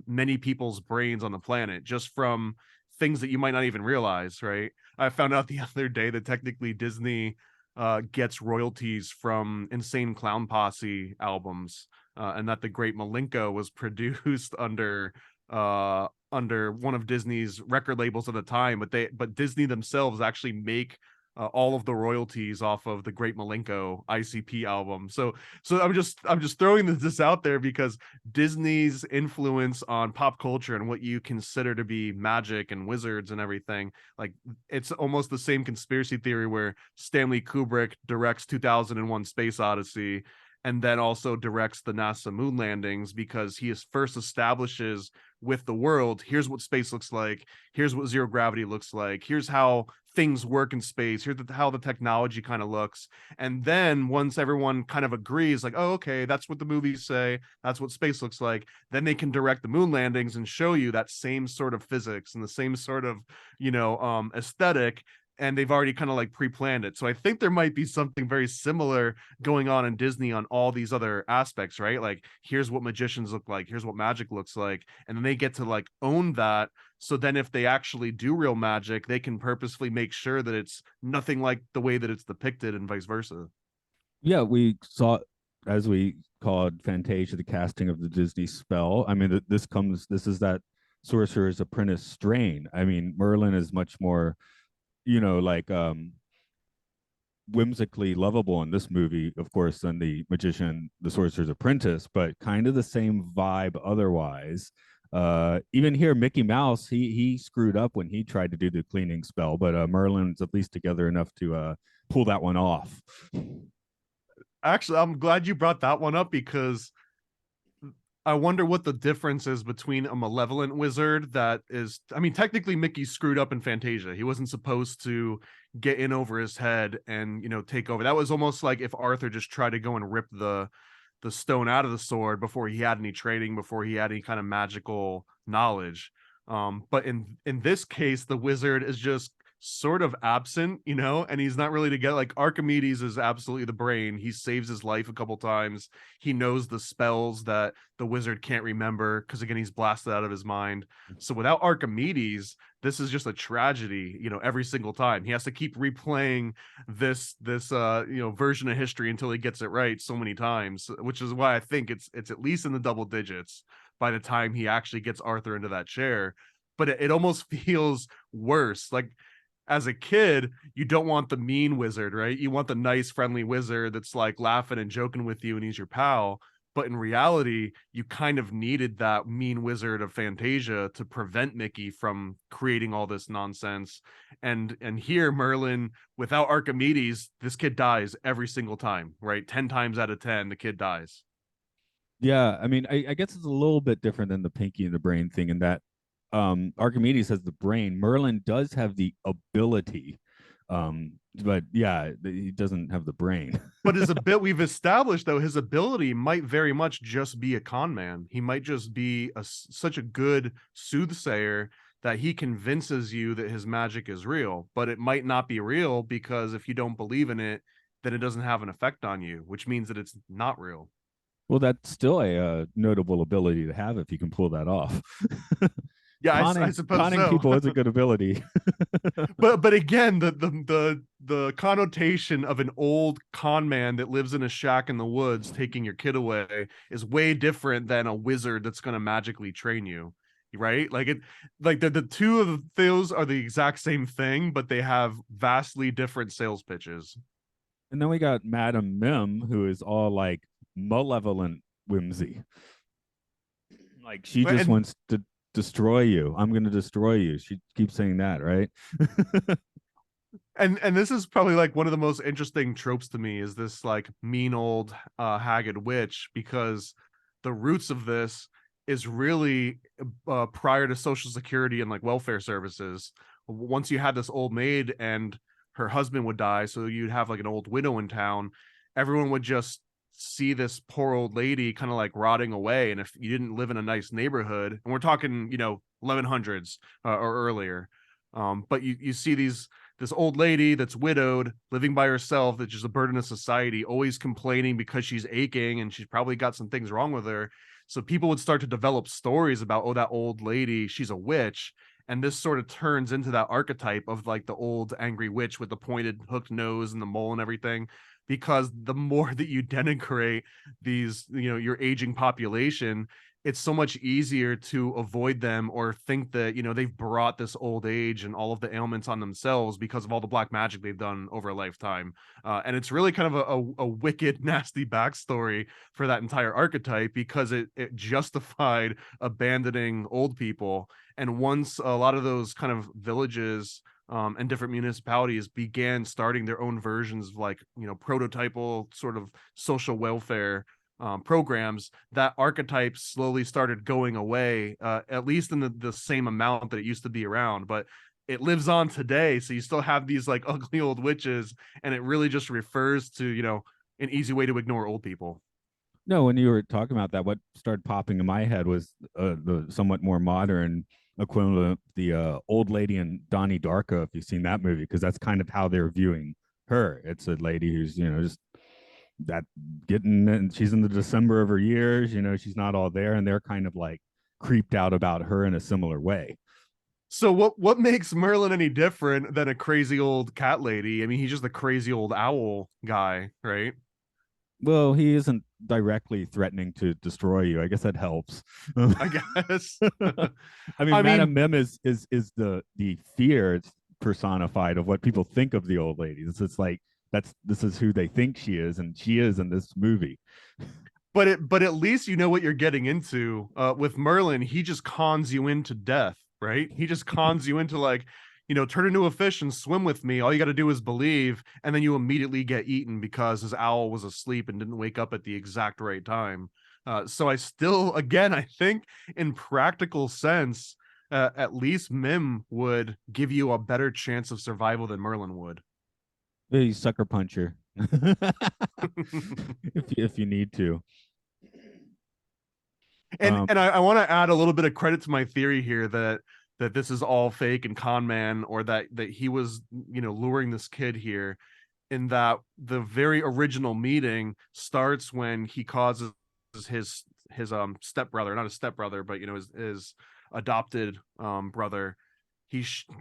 many people's brains on the planet just from things that you might not even realize, right? I found out the other day that technically Disney gets royalties from Insane Clown Posse albums, and that the Great Malenko was produced under one of Disney's record labels at the time, but Disney themselves actually make all of the royalties off of the Great Malenko ICP album. So I'm just throwing this out there because Disney's influence on pop culture and what you consider to be magic and wizards and everything, like it's almost the same conspiracy theory where Stanley Kubrick directs 2001 Space Odyssey and then also directs the NASA moon landings because he is first establishes with the world, here's what space looks like, here's what zero gravity looks like, here's how things work in space, here's how the technology kind of looks. And then once everyone kind of agrees, like, oh, okay, that's what the movies say, that's what space looks like, then they can direct the moon landings and show you that same sort of physics and the same sort of, aesthetic, and they've already kind of like pre-planned it. So I think there might be something very similar going on in Disney on all these other aspects, right? Like here's what magicians look like, here's what magic looks like, and then they get to like own that. So then if they actually do real magic, they can purposefully make sure that it's nothing like the way that it's depicted and vice versa. yeah, we saw, as we called Fantasia, the casting of the Disney spell. I mean, this is that Sorcerer's Apprentice strain. I mean, Merlin is much more, like whimsically lovable in this movie, of course, than the magician, the Sorcerer's Apprentice, but kind of the same vibe otherwise. Even here, Mickey Mouse, he screwed up when he tried to do the cleaning spell, but Merlin's at least together enough to pull that one off. Actually, I'm glad you brought that one up because I wonder what the difference is between a malevolent wizard that is, I mean, technically Mickey screwed up in Fantasia. He wasn't supposed to get in over his head and, take over. That was almost like if Arthur just tried to go and rip the stone out of the sword before he had any training, before he had any kind of magical knowledge. But in this case, the wizard is just sort of absent, and he's not really together. Like Archimedes is absolutely the brain. He saves his life a couple times. He knows the spells that the wizard can't remember because again, he's blasted out of his mind. So without Archimedes, this is just a tragedy, every single time. He has to keep replaying this version of history until he gets it right so many times, which is why I think it's at least in the double digits by the time he actually gets Arthur into that chair. But it almost feels worse. Like as a kid, you don't want the mean wizard, right? You want the nice, friendly wizard that's like laughing and joking with you and he's your pal. But in reality, you kind of needed that mean wizard of Fantasia to prevent Mickey from creating all this nonsense. And here, Merlin, without Archimedes, this kid dies every single time, right? 10 times out of 10, the kid dies. Yeah, I mean, I guess it's a little bit different than the Pinky and the Brain thing in that Archimedes has the brain. Merlin does have the ability, but yeah, he doesn't have the brain. But his ability, we've established though, his ability might very much just be a con man. He might just be such a good soothsayer that he convinces you that his magic is real, but it might not be real because if you don't believe in it, then it doesn't have an effect on you, which means that it's not real. Well, that's still a notable ability to have if you can pull that off. Yeah, I conning suppose conning so. people is a good ability. But again, the connotation of an old con man that lives in a shack in the woods taking your kid away is way different than a wizard that's going to magically train you, right? Like the two of those are the exact same thing, but they have vastly different sales pitches. And then we got Madame Mim, who is all like malevolent whimsy. Like she just And wants to destroy you. I'm going to destroy you. She keeps saying that, right? and this is probably like one of the most interesting tropes to me is this like mean old haggard witch, because the roots of this is really prior to social security and like welfare services. Once you had this old maid and her husband would die, so you'd have like an old widow in town, everyone would just see this poor old lady kind of like rotting away. And if you didn't live in a nice neighborhood, and we're talking 1100s or earlier, but you see this old lady that's widowed, living by herself, that's just a burden of society, always complaining because she's aching and she's probably got some things wrong with her. So people would start to develop stories about, oh, that old lady, she's a witch. And this sort of turns into that archetype of like the old angry witch with the pointed hooked nose and the mole and everything. Because the more that you denigrate these, your aging population, it's so much easier to avoid them or think that they've brought this old age and all of the ailments on themselves because of all the black magic they've done over a lifetime. And it's really kind of a wicked nasty backstory for that entire archetype, because it justified abandoning old people. And once a lot of those kind of villages and different municipalities began starting their own versions of like prototypal sort of social welfare programs, that archetype slowly started going away, at least in the same amount that it used to be around. But it lives on today, so you still have these like ugly old witches, and it really just refers to an easy way to ignore old people. No, when you were talking about that, what started popping in my head was the somewhat more modern equivalent of the old lady in Donnie Darko, if you've seen that movie, because that's kind of how they're viewing her. It's a lady who's, just that getting, and she's in the December of her years, she's not all there, and they're kind of like creeped out about her in a similar way. So what makes Merlin any different than a crazy old cat lady? I mean, he's just a crazy old owl guy, right? Well, he isn't directly threatening to destroy you. I guess that helps. I guess. I mean, I Madame mean, Mim is the fear personified of what people think of the old lady. It's like this is who they think she is, and she is in this movie. but at least you know what you're getting into. With Merlin, he just cons you into death, right? He just cons you into like, turn into a fish and swim with me. All you got to do is believe, and then you immediately get eaten because his owl was asleep and didn't wake up at the exact right time. So I still, again, I think in practical sense, at least Mim would give you a better chance of survival than Merlin would. Hey, sucker puncher. If you need to. and Um, and I want to add a little bit of credit to my theory here that this is all fake and con man, or that he was luring this kid here, in that the very original meeting starts when he causes his stepbrother, not his stepbrother, but his adopted brother.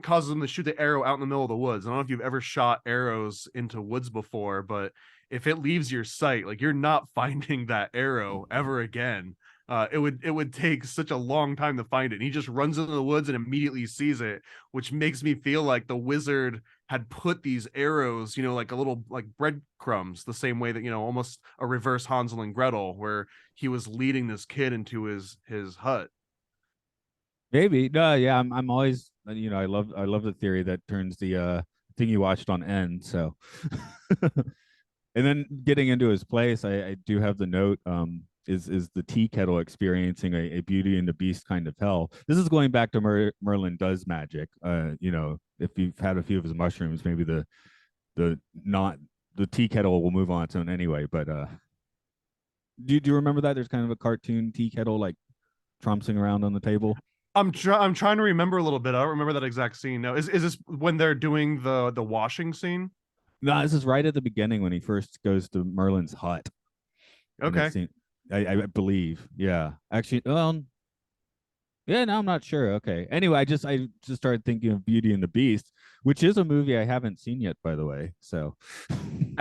Causes him to shoot the arrow out in the middle of the woods. I don't know if you've ever shot arrows into woods before, but if it leaves your sight, like, you're not finding that arrow ever again. It would take such a long time to find it. And he just runs into the woods and immediately sees it, which makes me feel like the wizard had put these arrows, like a little like breadcrumbs, the same way that almost a reverse Hansel and Gretel, where he was leading this kid into his hut. Maybe. No, yeah, I'm always, I love the theory that turns the thing you watched on end. So and then getting into his place, I do have the note, is the tea kettle experiencing a Beauty and the Beast kind of hell. This is going back to Merlin does magic. If you've had a few of his mushrooms, maybe the not the tea kettle will move on its own anyway. But do you remember that there's kind of a cartoon tea kettle like trouncing around on the table? I'm trying to remember a little bit. I don't remember that exact scene. No, is this when they're doing the washing scene? No, this is right at the beginning when he first goes to Merlin's hut, and Okay. I believe, yeah. Actually, well, Yeah, no, I'm not sure. Okay. Anyway, I just started thinking of Beauty and the Beast, which is a movie I haven't seen yet, by the way. So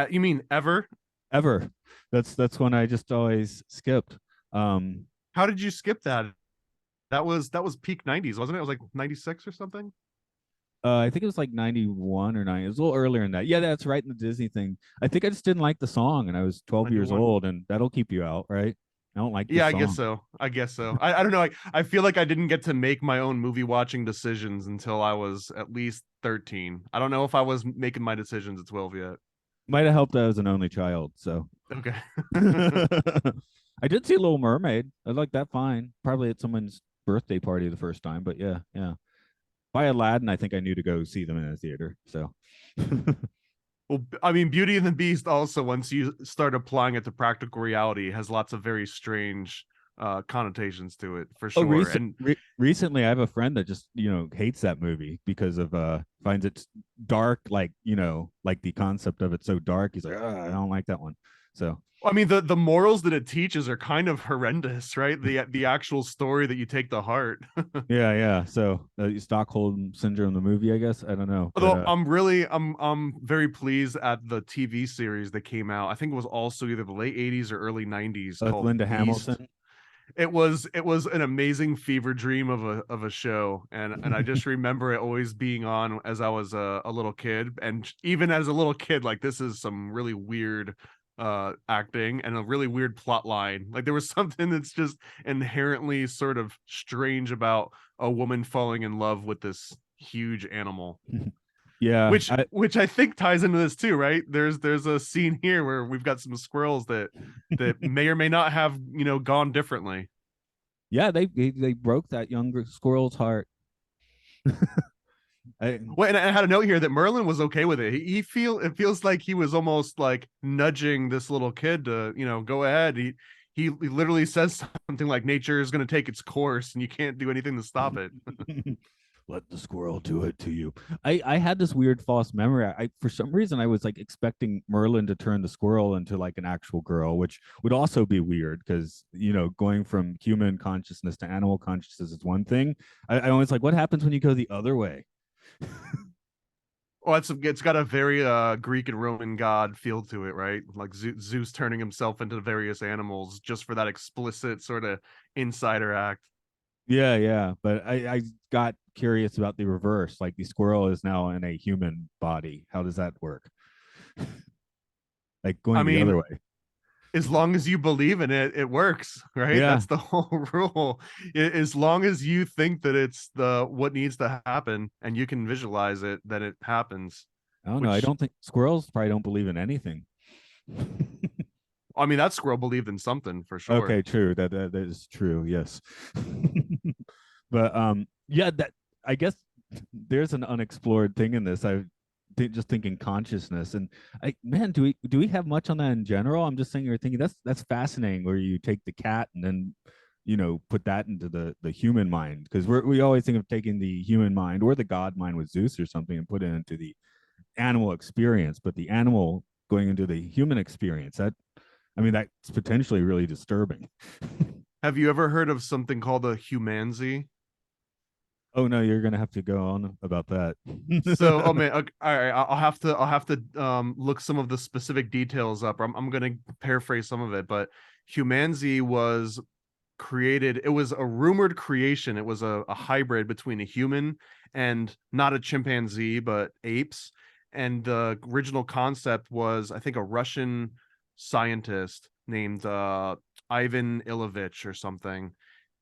You mean ever? ever. That's one I just always skipped. Um How did you skip that? That was peak 90s, wasn't it? It was like 96 or something. I think it was like 91 or 9. It was a little earlier than that. Yeah, that's right in the Disney thing. I think I just didn't like the song and I was 12 years 91. old and that'll keep you out, right? I don't like the Yeah, I guess song. so. I guess so. I don't know. I feel like I didn't get to make my own movie watching decisions until I was at least 13. I don't know if I was making my decisions at 12 yet. Might have helped that I was an only child, so Okay. I did see Little Mermaid. I like that fine. Probably at someone's birthday party the first time, but yeah, yeah. By Aladdin, I think I knew to go see them in a theater. So Well, I mean, Beauty and the Beast also, once you start applying it to practical reality, has lots of very strange connotations to it for oh, sure. And recently I have a friend that just, hates that movie because of finds it dark, like, like the concept of it so dark. He's like, I don't like that one. So I mean, the morals that it teaches are kind of horrendous, right? The actual story that you take to heart. yeah, yeah. So Stockholm syndrome, the movie, I guess. I don't know. But Although I'm very pleased at the TV series that came out. I think it was also either the late 80s or early 90s with called Linda Beast. Hamilton. It was an amazing fever dream of a show, and I just remember it always being on as I was a little kid, and even as a little kid, like, this is some really weird acting and a really weird plot line. Like, there was something that's just inherently sort of strange about a woman falling in love with this huge animal, Yeah, which I think ties into this too, right? There's a scene here where we've got some squirrels that may or may not have, gone differently. yeah, they broke that younger squirrel's heart. I, Well, and I had a note here that Merlin was okay with it. It feels like he was almost like nudging this little kid to, go ahead. He literally says something like nature is going to take its course and you can't do anything to stop it. let the squirrel do it to you. I had this weird false memory. I for some reason I was like expecting Merlin to turn the squirrel into like an actual girl, which would also be weird because going from human consciousness to animal consciousness is one thing. I always like, what happens when you go the other way? Oh, it's got a very Greek and Roman god feel to it, right? Like Zeus turning himself into various animals just for that explicit sort of insider act. Yeah, yeah. But I got curious about the reverse. Like the squirrel is now in a human body. How does that work? Like I going the mean, other way. as long as you believe in it, it works, right? Yeah. That's the whole rule. As long as you think that it's the what needs to happen and you can visualize it, then it happens. I don't know. I Which, don't think squirrels probably don't believe in anything. I mean, that squirrel believed in something for sure. Okay, true. That is true. Yes. But yeah, that I guess there's an unexplored thing in this. Just thinking consciousness and man, do we have much on that in general? I'm just saying you're thinking that's fascinating where you take the cat and then put that into the human mind because we always think of taking the human mind or the god mind with Zeus or something and put it into the animal experience, but the animal going into the human experience, that I mean, that's potentially really disturbing. Have you ever heard of something called a humanzi? Oh no, you're gonna have to go on about that. So, oh man, okay, all right, I'll have to look some of the specific details up. I'm gonna paraphrase some of it, but humanzi was created. It was a rumored creation. It was a hybrid between a human and not a chimpanzee, but apes. And the original concept was, I think, a Russian scientist named Ivan Ilovich or something,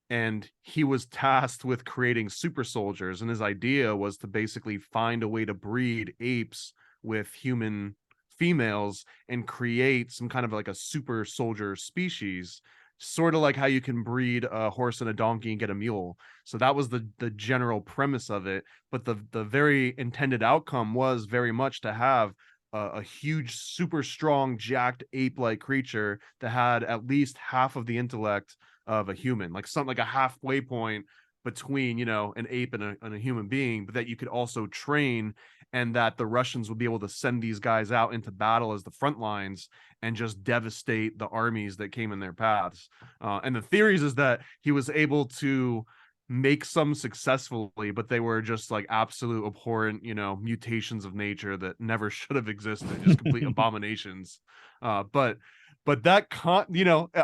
and he was tasked with creating super soldiers, and his idea was to basically find a way to breed apes with human females and create some kind of like a super soldier species, sort of like how you can breed a horse and a donkey and get a mule. So that was the general premise of it, but the very intended outcome was very much to have a huge, super strong, jacked ape-like creature that had at least half of the intellect of a human, like something like a halfway point between, an ape and a human being, but that you could also train, and that the Russians would be able to send these guys out into battle as the front lines and just devastate the armies that came in their paths. And the theories is that he was able to make some successfully, but they were just like absolute abhorrent, mutations of nature that never should have existed, just complete abominations. But that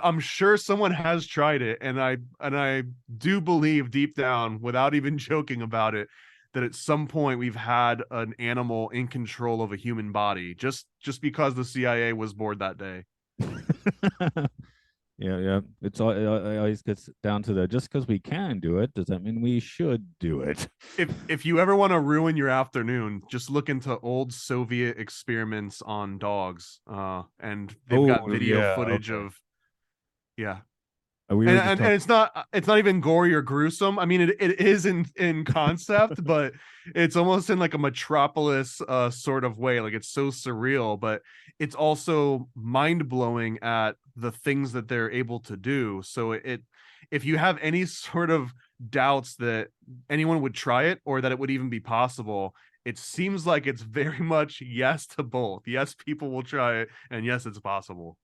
I'm sure someone has tried it, and I do believe deep down, without even joking about it, that at some point we've had an animal in control of a human body, just because the CIA was bored that day. Yeah, yeah. It always gets down to the just because we can do it, does that mean we should do it? If you ever want to ruin your afternoon, just look into old Soviet experiments on dogs. And they've got Oh, video yeah. footage Okay. of, yeah. We were And, just and and talking. it's not even gory or gruesome. I mean, it is in concept, but it's almost in like a Metropolis sort of way. Like, it's so surreal, but it's also mind blowing at the things that they're able to do. So if you have any sort of doubts that anyone would try it or that it would even be possible, it seems like it's very much yes to both. Yes, people will try it, and yes, it's possible.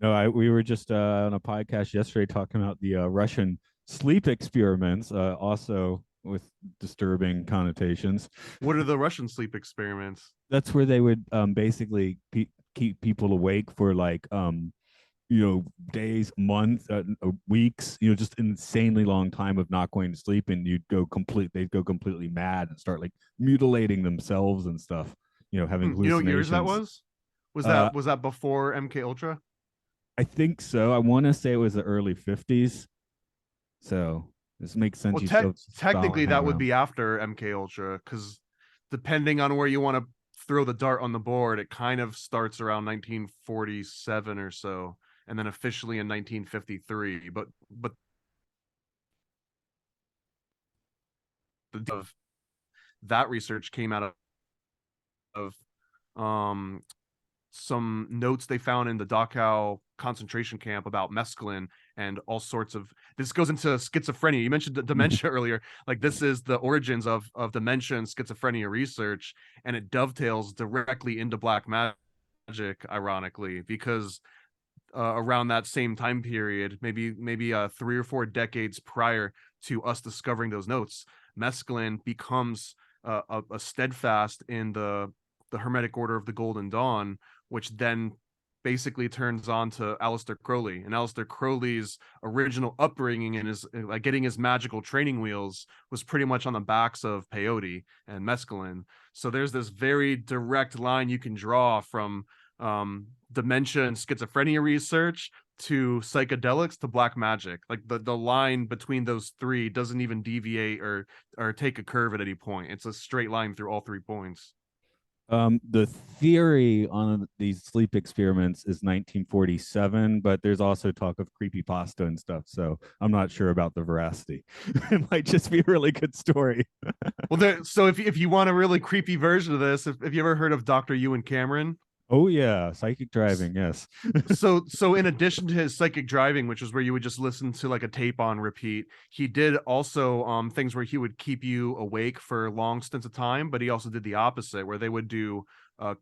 No, we were just on a podcast yesterday talking about the Russian sleep experiments, also with disturbing connotations. What are the Russian sleep experiments? That's where they would basically keep people awake for like days, months, weeks, just insanely long time of not going to sleep, and they'd go completely mad and start like mutilating themselves and stuff, having You know what years that hallucinations. was? Was uh that was that before MK Ultra? I think so. I want to say it was the early 50s, so this makes sense. Well, You still have Stalin technically hanging that would around. be after MK Ultra, because depending on where you want to throw the dart on the board, it kind of starts around 1947 or so, and then officially in 1953. But of that research came out of um some notes they found in the Dachau concentration camp about mescaline and all sorts of. This goes into schizophrenia. You mentioned dementia earlier. Like, this is the origins of dementia and schizophrenia research, and it dovetails directly into black magic, ironically, because around that same time period, maybe 3 or 4 decades prior to us discovering those notes, mescaline becomes a steadfast in the Hermetic Order of the Golden Dawn, which then basically turns on to Aleister Crowley. And Aleister Crowley's original upbringing and his like getting his magical training wheels was pretty much on the backs of peyote and mescaline. So there's this very direct line you can draw from dementia and schizophrenia research to psychedelics to black magic. Like, the line between those three doesn't even deviate or take a curve at any point. It's a straight line through all 3 points. The theory on these sleep experiments is 1947, but there's also talk of creepypasta and stuff. So I'm not sure about the veracity. It might just be a really good story. Well, so if you want a really creepy version of this, if you ever heard of Dr. Ewan Cameron. Oh yeah, psychic driving. Yes. So in addition to his psychic driving, which is where you would just listen to like a tape on repeat, he did also things where he would keep you awake for long stints of time, but he also did the opposite, where they would do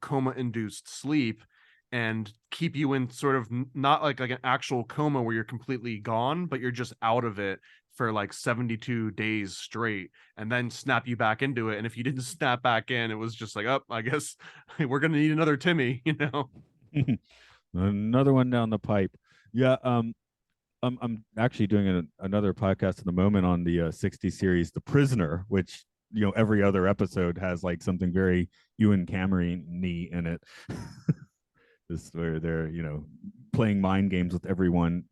coma induced sleep and keep you in sort of not like an actual coma where you're completely gone, but you're just out of it for like 72 days straight, and then snap you back into it. And if you didn't snap back in, it was just like, oh, I guess we're gonna need another Timmy, Another one down the pipe. Yeah. I'm actually doing another podcast at the moment on the 60 series, The Prisoner, which every other episode has like something very Ewan Cameron-y in it. This where they're playing mind games with everyone.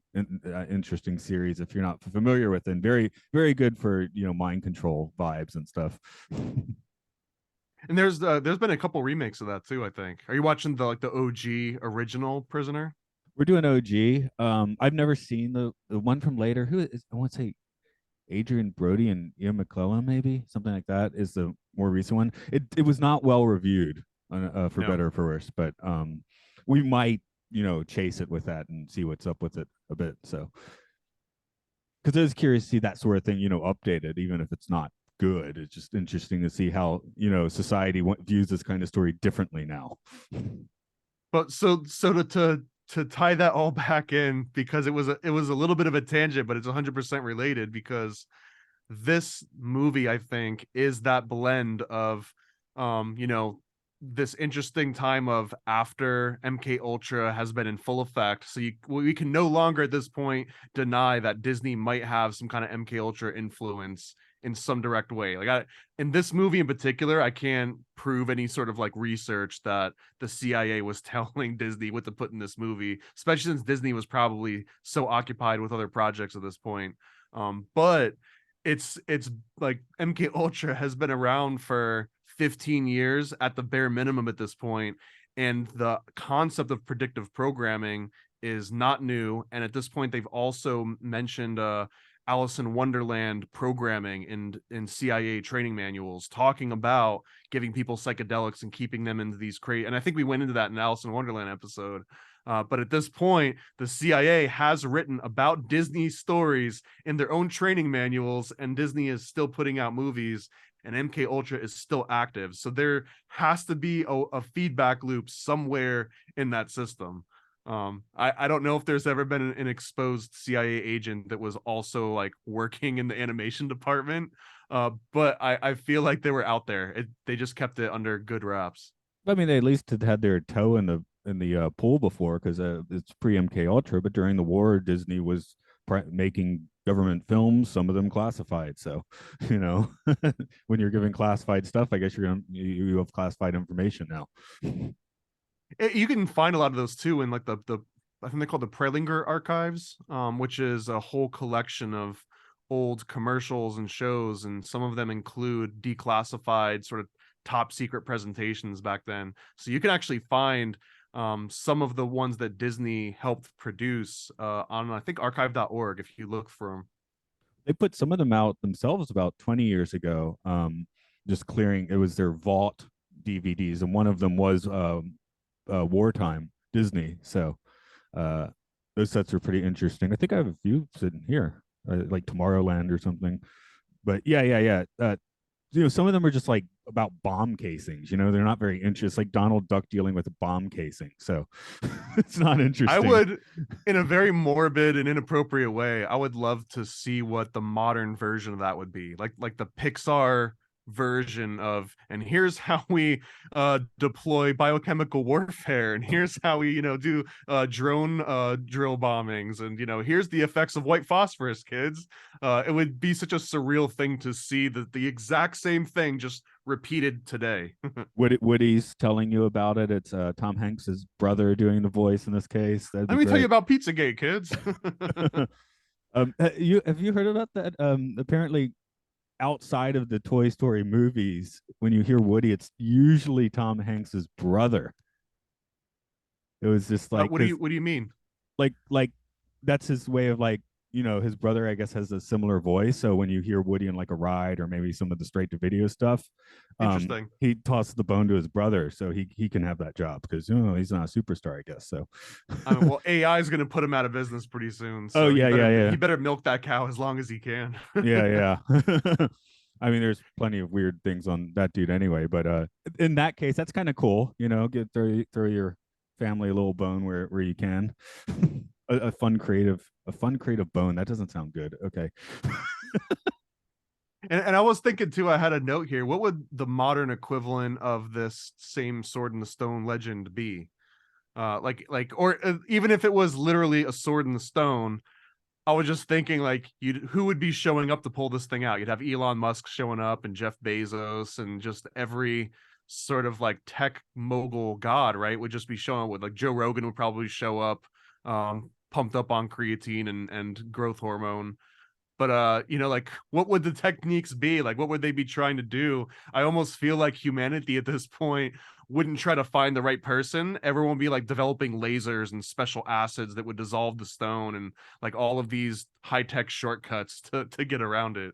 Interesting series if you're not familiar with it, and very very good for mind control vibes and stuff. And there's been a couple remakes of that too, I think. Are you watching the OG original Prisoner? We're doing OG. I've never seen the one from later. Who is, I want to say Adrian Brody and Ian McClellan, maybe something like that, is the more recent one. It was not well reviewed, for No. better or for worse, but we might chase it with that and see what's up with it a bit. So because I was curious to see that sort of thing, updated, even if it's not good. It's just interesting to see how society views this kind of story differently now. But so to tie that all back in, because it was a little bit of a tangent, but it's 100% related, because this movie, I think, is that blend of, you know, this interesting time of after MK Ultra has been in full effect. So we can no longer at this point deny that Disney might have some kind of MK Ultra influence in some direct way. In this movie in particular, I can't prove any sort of like research that the CIA was telling Disney what to put in this movie, especially since Disney was probably so occupied with other projects at this point. But it's like MK Ultra has been around for 15 years at the bare minimum at this point, and the concept of predictive programming is not new. And at this point, they've also mentioned Alice in Wonderland programming in CIA training manuals, talking about giving people psychedelics and keeping them into these crazy. And I think we went into that in Alice in Wonderland episode. But at this point, the CIA has written about Disney stories in their own training manuals, and Disney is still putting out movies, and MK Ultra is still active. So there has to be a feedback loop somewhere in that system. I don't know if there's ever been an exposed CIA agent that was also like working in the animation department, but I feel like they were out there. They just kept it under good wraps. I mean, they at least had their toe in the pool before because it's pre MK Ultra. But during the war, Disney was making government films, some of them classified. So, you know, when you're giving classified stuff, I guess you have classified information now. You can find a lot of those too in like the I think they call the Prelinger archives, which is a whole collection of old commercials and shows, and some of them include declassified sort of top secret presentations back then. So you can actually find some of the ones that Disney helped produce on I think archive.org if you look for them. They put some of them out themselves about 20 years ago. Just clearing, it was their vault DVDs, and one of them was wartime Disney. So uh, those sets are pretty interesting. I think I have a few sitting here, like Tomorrowland or something. But yeah. You know, some of them are just like about bomb casings. You know, they're not very interesting. Like Donald Duck dealing with a bomb casing. So it's not I interesting. would, in a very morbid and inappropriate way, I would love to see what the modern version of that would be. Like the Pixar version of, and here's how we deploy biochemical warfare, and here's how we, do drone drill bombings, and here's the effects of white phosphorus, kids. It would be such a surreal thing to see that the exact same thing just repeated today. Woody's telling you about it. It's Tom Hanks's brother doing the voice in this case. That'd be Let me tell you great. about Pizzagate, kids. You have you heard about that? Apparently, outside of the Toy Story movies, when you hear Woody, it's usually Tom Hanks's brother. It was just like because What do you mean? like that's his way of like his brother I guess has a similar voice. So when you hear Woody in like a ride or maybe some of the straight to video stuff, Interesting. he tosses the bone to his brother so he can have that job because he's not a superstar I guess. So I mean, well, AI is going to put him out of business pretty soon, oh so he yeah better milk that cow as long as he can. yeah. I mean, there's plenty of weird things on that dude anyway, but in that case, that's kind of cool. Get throw your family a little bone where you can. A fun creative bone. That doesn't sound good. Okay. And I was thinking too. I had a note here. What would the modern equivalent of this same Sword in the Stone legend be? Or even if it was literally a sword in the stone, I was just thinking like who would be showing up to pull this thing out? You'd have Elon Musk showing up and Jeff Bezos and just every sort of like tech mogul god, right? Would just be showing up with like Joe Rogan would probably show up, pumped up on creatine and growth hormone. But like what would the techniques be? Like what would they be trying to do? I almost feel like humanity at this point wouldn't try to find the right person. Everyone would be like developing lasers and special acids that would dissolve the stone and like all of these high-tech shortcuts to get around it.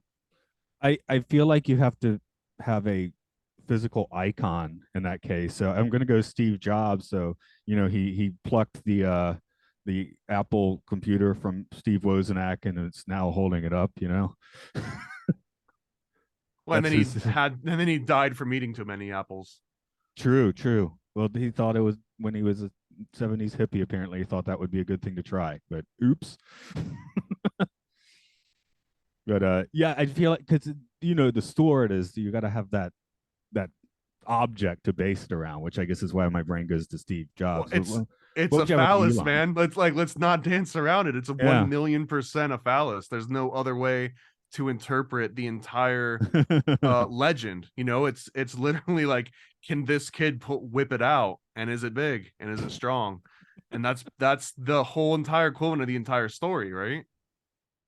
I feel like you have to have a physical icon in that case. So I'm gonna go Steve Jobs. So he plucked the Apple computer from Steve Wozniak and it's now holding it up. Well, That's his. and then he died from eating too many apples. True. Well, he thought it was when he was a '70s hippie. Apparently, he thought that would be a good thing to try. But oops. But yeah, I feel like because the sword is you got to have that object to base it around, which I guess is why my brain goes to Steve Well, Jobs. it's What a would you have with phallus, Elon? man. Let's not dance around it. It's a Yeah. 1,000,000% a phallus. There's no other way to interpret the entire legend. It's literally like, can this kid whip it out, and is it big, and is it strong? And that's the whole entire equivalent of the entire story, right?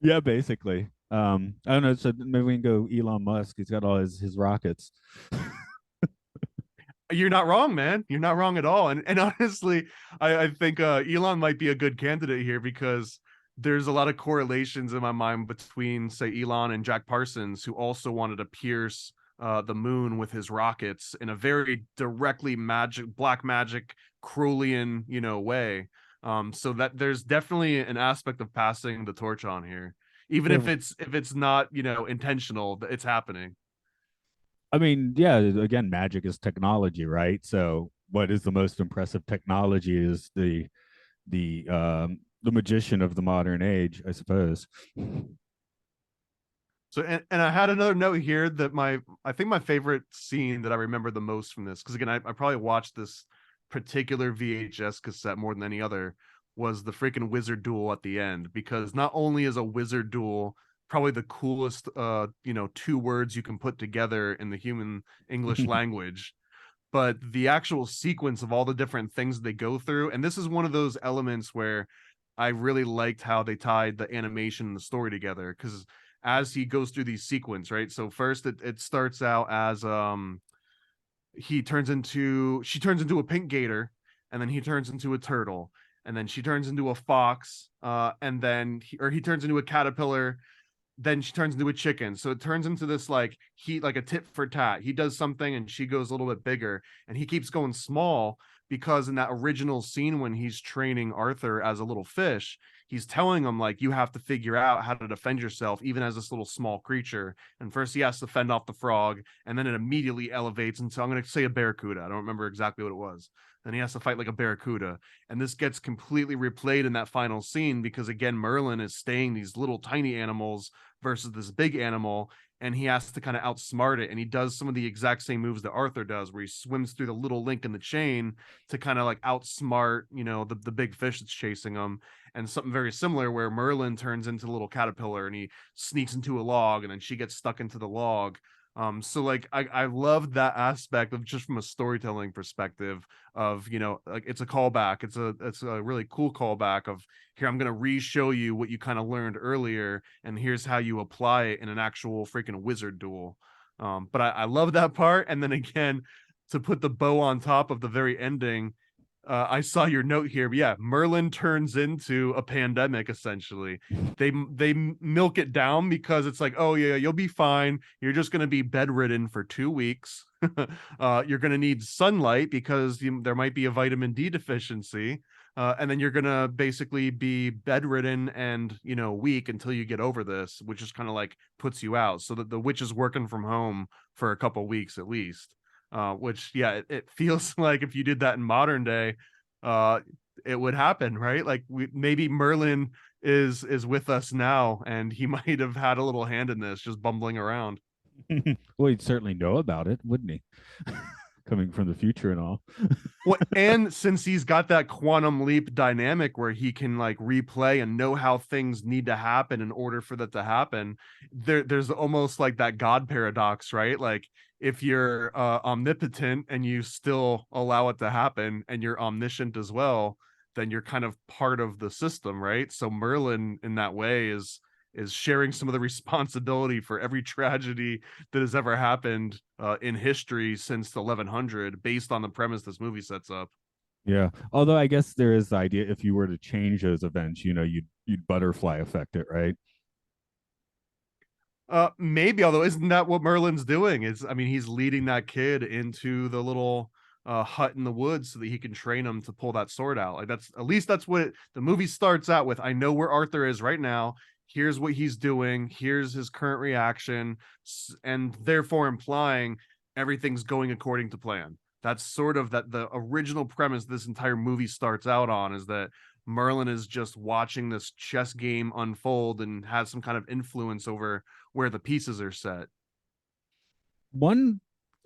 Yeah, basically. I don't know. So maybe we can go Elon Musk. He's got all his rockets. You're not wrong, man. You're not wrong at all. And honestly, I think Elon might be a good candidate here, because there's a lot of correlations in my mind between, say, Elon and Jack Parsons, who also wanted to pierce the moon with his rockets in a very directly black magic, Crowleyan, way. So that there's definitely an aspect of passing the torch on here, even Yeah, if it's not, intentional, it's happening. I mean, yeah. Again, magic is technology, right? So, what is the most impressive technology is the magician of the modern age, I suppose. So, and I had another note here that I think my favorite scene that I remember the most from this, because again, I probably watched this particular VHS cassette more than any other, was the freaking wizard duel at the end. Because not only is a wizard duel probably the coolest, two words you can put together in the human English language, but the actual sequence of all the different things they go through. And this is one of those elements where I really liked how they tied the animation and the story together, because as he goes through these sequence, right? So first it starts out as she turns into a pink gator, and then he turns into a turtle, and then she turns into a fox, and then he turns into a caterpillar, then she turns into a chicken. So it turns into this, like a tit for tat. He does something and she goes a little bit bigger, and he keeps going small, because in that original scene when he's training Arthur as a little fish, he's telling him, like, you have to figure out how to defend yourself even as this little small creature. And first he has to fend off the frog, and then it immediately elevates into, I'm going to say, a barracuda. I don't remember exactly what it was. Then he has to fight like a barracuda. And this gets completely replayed in that final scene, because again, Merlin is staying these little tiny animals versus this big animal, and he has to kind of outsmart it. And he does some of the exact same moves that Arthur does, where he swims through the little link in the chain to kind of like outsmart, the big fish that's chasing him. And something very similar where Merlin turns into a little caterpillar and he sneaks into a log, and then she gets stuck into the log. So like I loved that aspect of, just from a storytelling perspective, of, like, it's a callback. It's a really cool callback of, here, I'm gonna re-show you what you kind of learned earlier, and here's how you apply it in an actual freaking wizard duel. But I love that part. And then again, to put the bow on top of the very ending, I saw your note here, but yeah, Merlin turns into a pandemic essentially. They milk it down, because it's like, oh yeah, you'll be fine. You're just going to be bedridden for 2 weeks. You're going to need sunlight, because there might be a vitamin D deficiency. And then you're going to basically be bedridden and, weak until you get over this, which is kind of like puts you out. So that the witch is working from home for a couple weeks at least. Which, yeah, it feels like if you did that in modern day, uh, it would happen, right? Like, maybe Merlin is with us now, and he might have had a little hand in this, just bumbling around. Well, he'd certainly know about it, wouldn't he? Coming from the future and all. Well, and since he's got that quantum leap dynamic where he can like replay and know how things need to happen in order for that to happen, there's almost like that God paradox, right? Like, if you're omnipotent and you still allow it to happen, and you're omniscient as well, then you're kind of part of the system, right? So Merlin, in that way, is sharing some of the responsibility for every tragedy that has ever happened in history since 1100, based on the premise this movie sets up. Yeah. Although I guess there is the idea, if you were to change those events, you'd butterfly affect it, right? Maybe, although isn't that what Merlin's doing? I mean, he's leading that kid into the little hut in the woods so that he can train him to pull that sword out. Like, that's, at least that's what the movie starts out with. I know where Arthur is right now. Here's what he's doing. Here's his current reaction, and therefore implying everything's going according to plan. That's sort of that the original premise this entire movie starts out on, is that Merlin is just watching this chess game unfold and has some kind of influence over where the pieces are set. One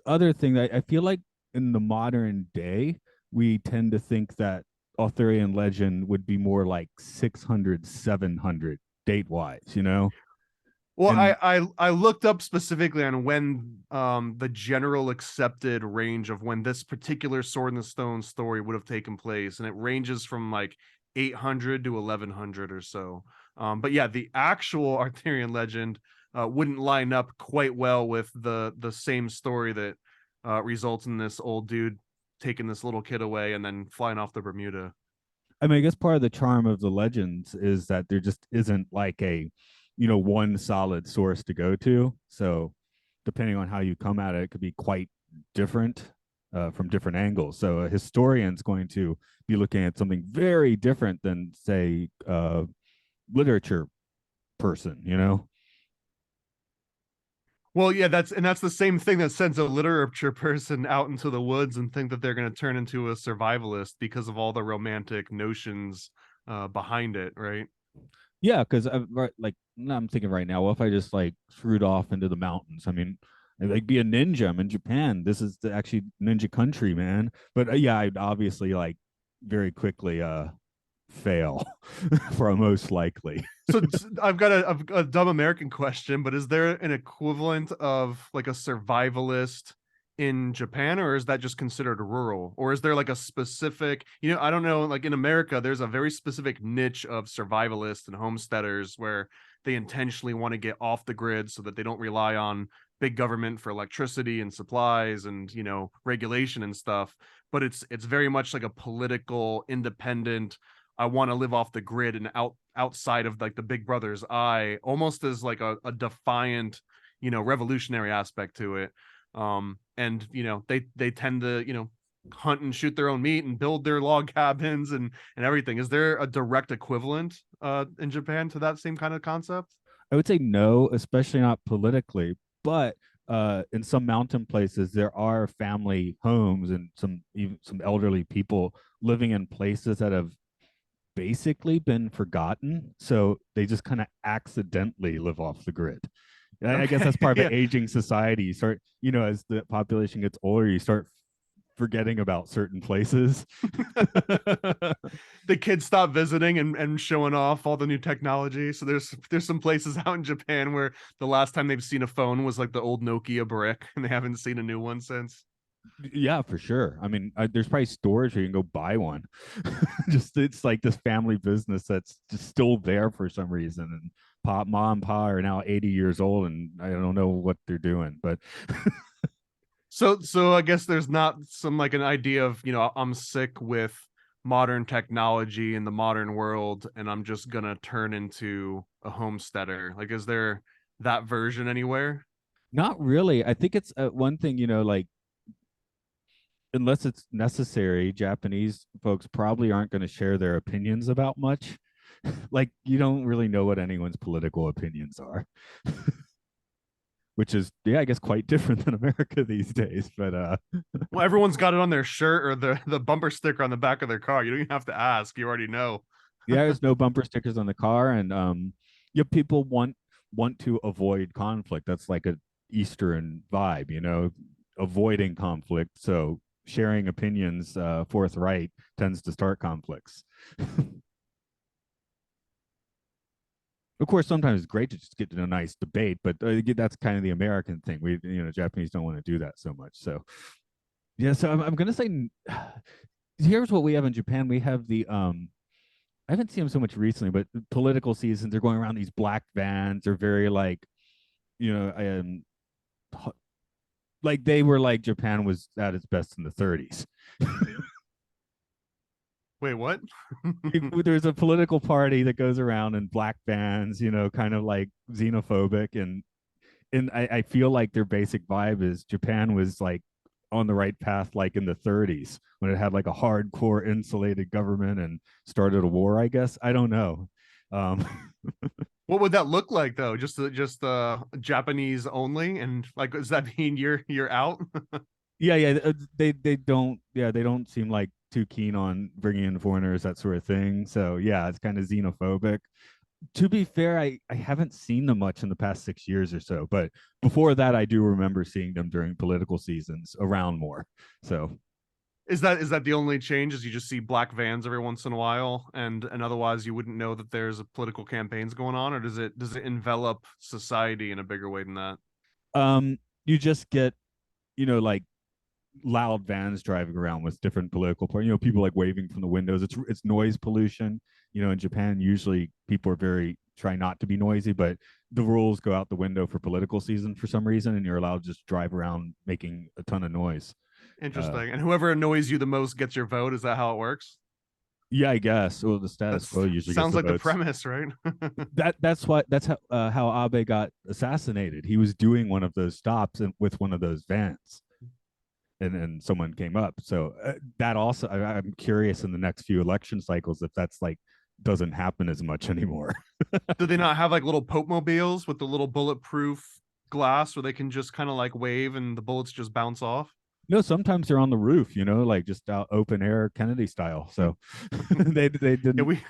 other thing that I feel like in the modern day, we tend to think that Arthurian legend would be more like 600, 700 date wise, you know? Well, And I looked up specifically on when the general accepted range of when this particular Sword in the Stone story would have taken place, and it ranges from like 800 to 1100 or so. But yeah, the actual Arthurian legend wouldn't line up quite well with the same story that results in this old dude taking this little kid away and then flying off to Bermuda. I mean, I guess part of the charm of the legends is that there just isn't like a, one solid source to go to. So, depending on how you come at it, it could be quite different from different angles. So, a historian's going to be looking at something very different than, say, literature person, you know? Well, yeah, that's the same thing that sends a literature person out into the woods and think that they're going to turn into a survivalist because of all the romantic notions behind it, right? Yeah, because like now I'm thinking right now, what if I just like screwed off into the mountains? I mean, I'd like be a ninja. I'm in Japan. This is actually ninja country, man. But yeah, I'd obviously like very quickly fail for most likely. So I've got a dumb American question, but is there an equivalent of like a survivalist in Japan, or is that just considered rural? Or is there like a specific, I don't know, like in America, there's a very specific niche of survivalists and homesteaders where they intentionally want to get off the grid so that they don't rely on big government for electricity and supplies and, regulation and stuff. But it's very much like a political independent. I want to live off the grid and outside of like the big brother's eye, almost as like a defiant, revolutionary aspect to it. And they tend to, hunt and shoot their own meat and build their log cabins and everything. Is there a direct equivalent in Japan to that same kind of concept? I would say no, especially not politically, but in some mountain places there are family homes and even some elderly people living in places that have basically been forgotten. So they just kind of accidentally live off the grid. I guess Okay. that's part of Yeah. an aging society. You start, as the population gets older, you start forgetting about certain places. The kids stop visiting and showing off all the new technology. So there's some places out in Japan where the last time they've seen a phone was like the old Nokia brick, and they haven't seen a new one since. Yeah, for sure. I mean, there's probably stores where you can go buy one. Just it's like this family business that's just still there for some reason. And mom and pa are now 80 years old, and I don't know what they're doing. But So I guess there's not some like an idea of, I'm sick with modern technology in the modern world and I'm just gonna turn into a homesteader. Like, is there that version anywhere? not really. I think it's one thing, like unless it's necessary, Japanese folks probably aren't going to share their opinions about much. Like you don't really know what anyone's political opinions are, which is yeah, I guess quite different than America these days. But Well, everyone's got it on their shirt or the bumper sticker on the back of their car. You don't even have to ask. You already know. yeah, there's no bumper stickers on the car, and yeah, people want to avoid conflict. That's like a Eastern vibe, avoiding conflict. So sharing opinions forthright tends to start conflicts. Of course, sometimes it's great to just get in a nice debate, but that's kind of the American thing. Japanese don't want to do that so much. So yeah, so I'm gonna say here's what we have in Japan. We have the I haven't seen them so much recently, but political seasons. They're going around these black vans. They're very like, you know, like they were like Japan was at its best in the 30s. Wait, what? There's a political party that goes around in black vans, kind of like xenophobic, and I feel like their basic vibe is Japan was like on the right path, like in the 30s when it had like a hardcore insulated government and started a war. I guess I don't know. Um, What would that look like though? Just Japanese only, and does that mean you're out? yeah, yeah, they don't, yeah, they don't seem like too keen on bringing in foreigners, that sort of thing. So yeah, it's kind of xenophobic. To be fair, I haven't seen them much in the past 6 years or so, but before that, I do remember seeing them during political seasons around more. So Is that the only change? Is you just see black vans every once in a while, and otherwise you wouldn't know that there's a political campaigns going on, or does it envelop society in a bigger way than that? you just get, like loud vans driving around with different political parties. People like waving from the windows. It's noise pollution. In Japan, usually people are very try not to be noisy, but the rules go out the window for political season for some reason, and you're allowed to just drive around making a ton of noise. Uh, Interesting. And whoever annoys you the most gets your vote. Is that how it works? yeah, I guess. Well, the status That's quo usually gets sounds the like the votes. premise, right? That's how Abe got assassinated. He was doing one of those stops with one of those vans, and someone came up. So that also, I'm curious in the next few election cycles if that's like doesn't happen as much anymore. Do they not have like little Pope mobiles with the little bulletproof glass where they can just kind of like wave and the bullets just bounce off? Sometimes they're on the roof, like just out open air Kennedy style. So they Yeah, didn't we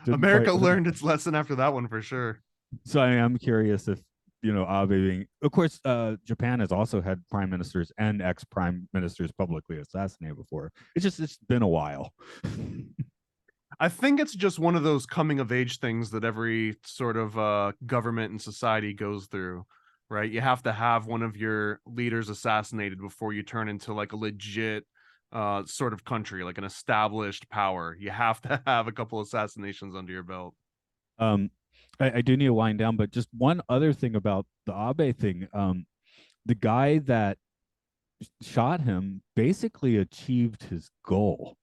didn't America fight with it. learned its lesson after that one for sure. So I am curious if Abe being, of course, Japan has also had prime ministers and ex prime ministers publicly assassinated before. It's been a while. I think it's just one of those coming of age things that every sort of government and society goes through, right? You have to have one of your leaders assassinated before you turn into like a legit sort of country, like an established power. You have to have a couple assassinations under your belt. um, I do need to wind down, but just one other thing about the Abe thing. The guy that shot him basically achieved his goal.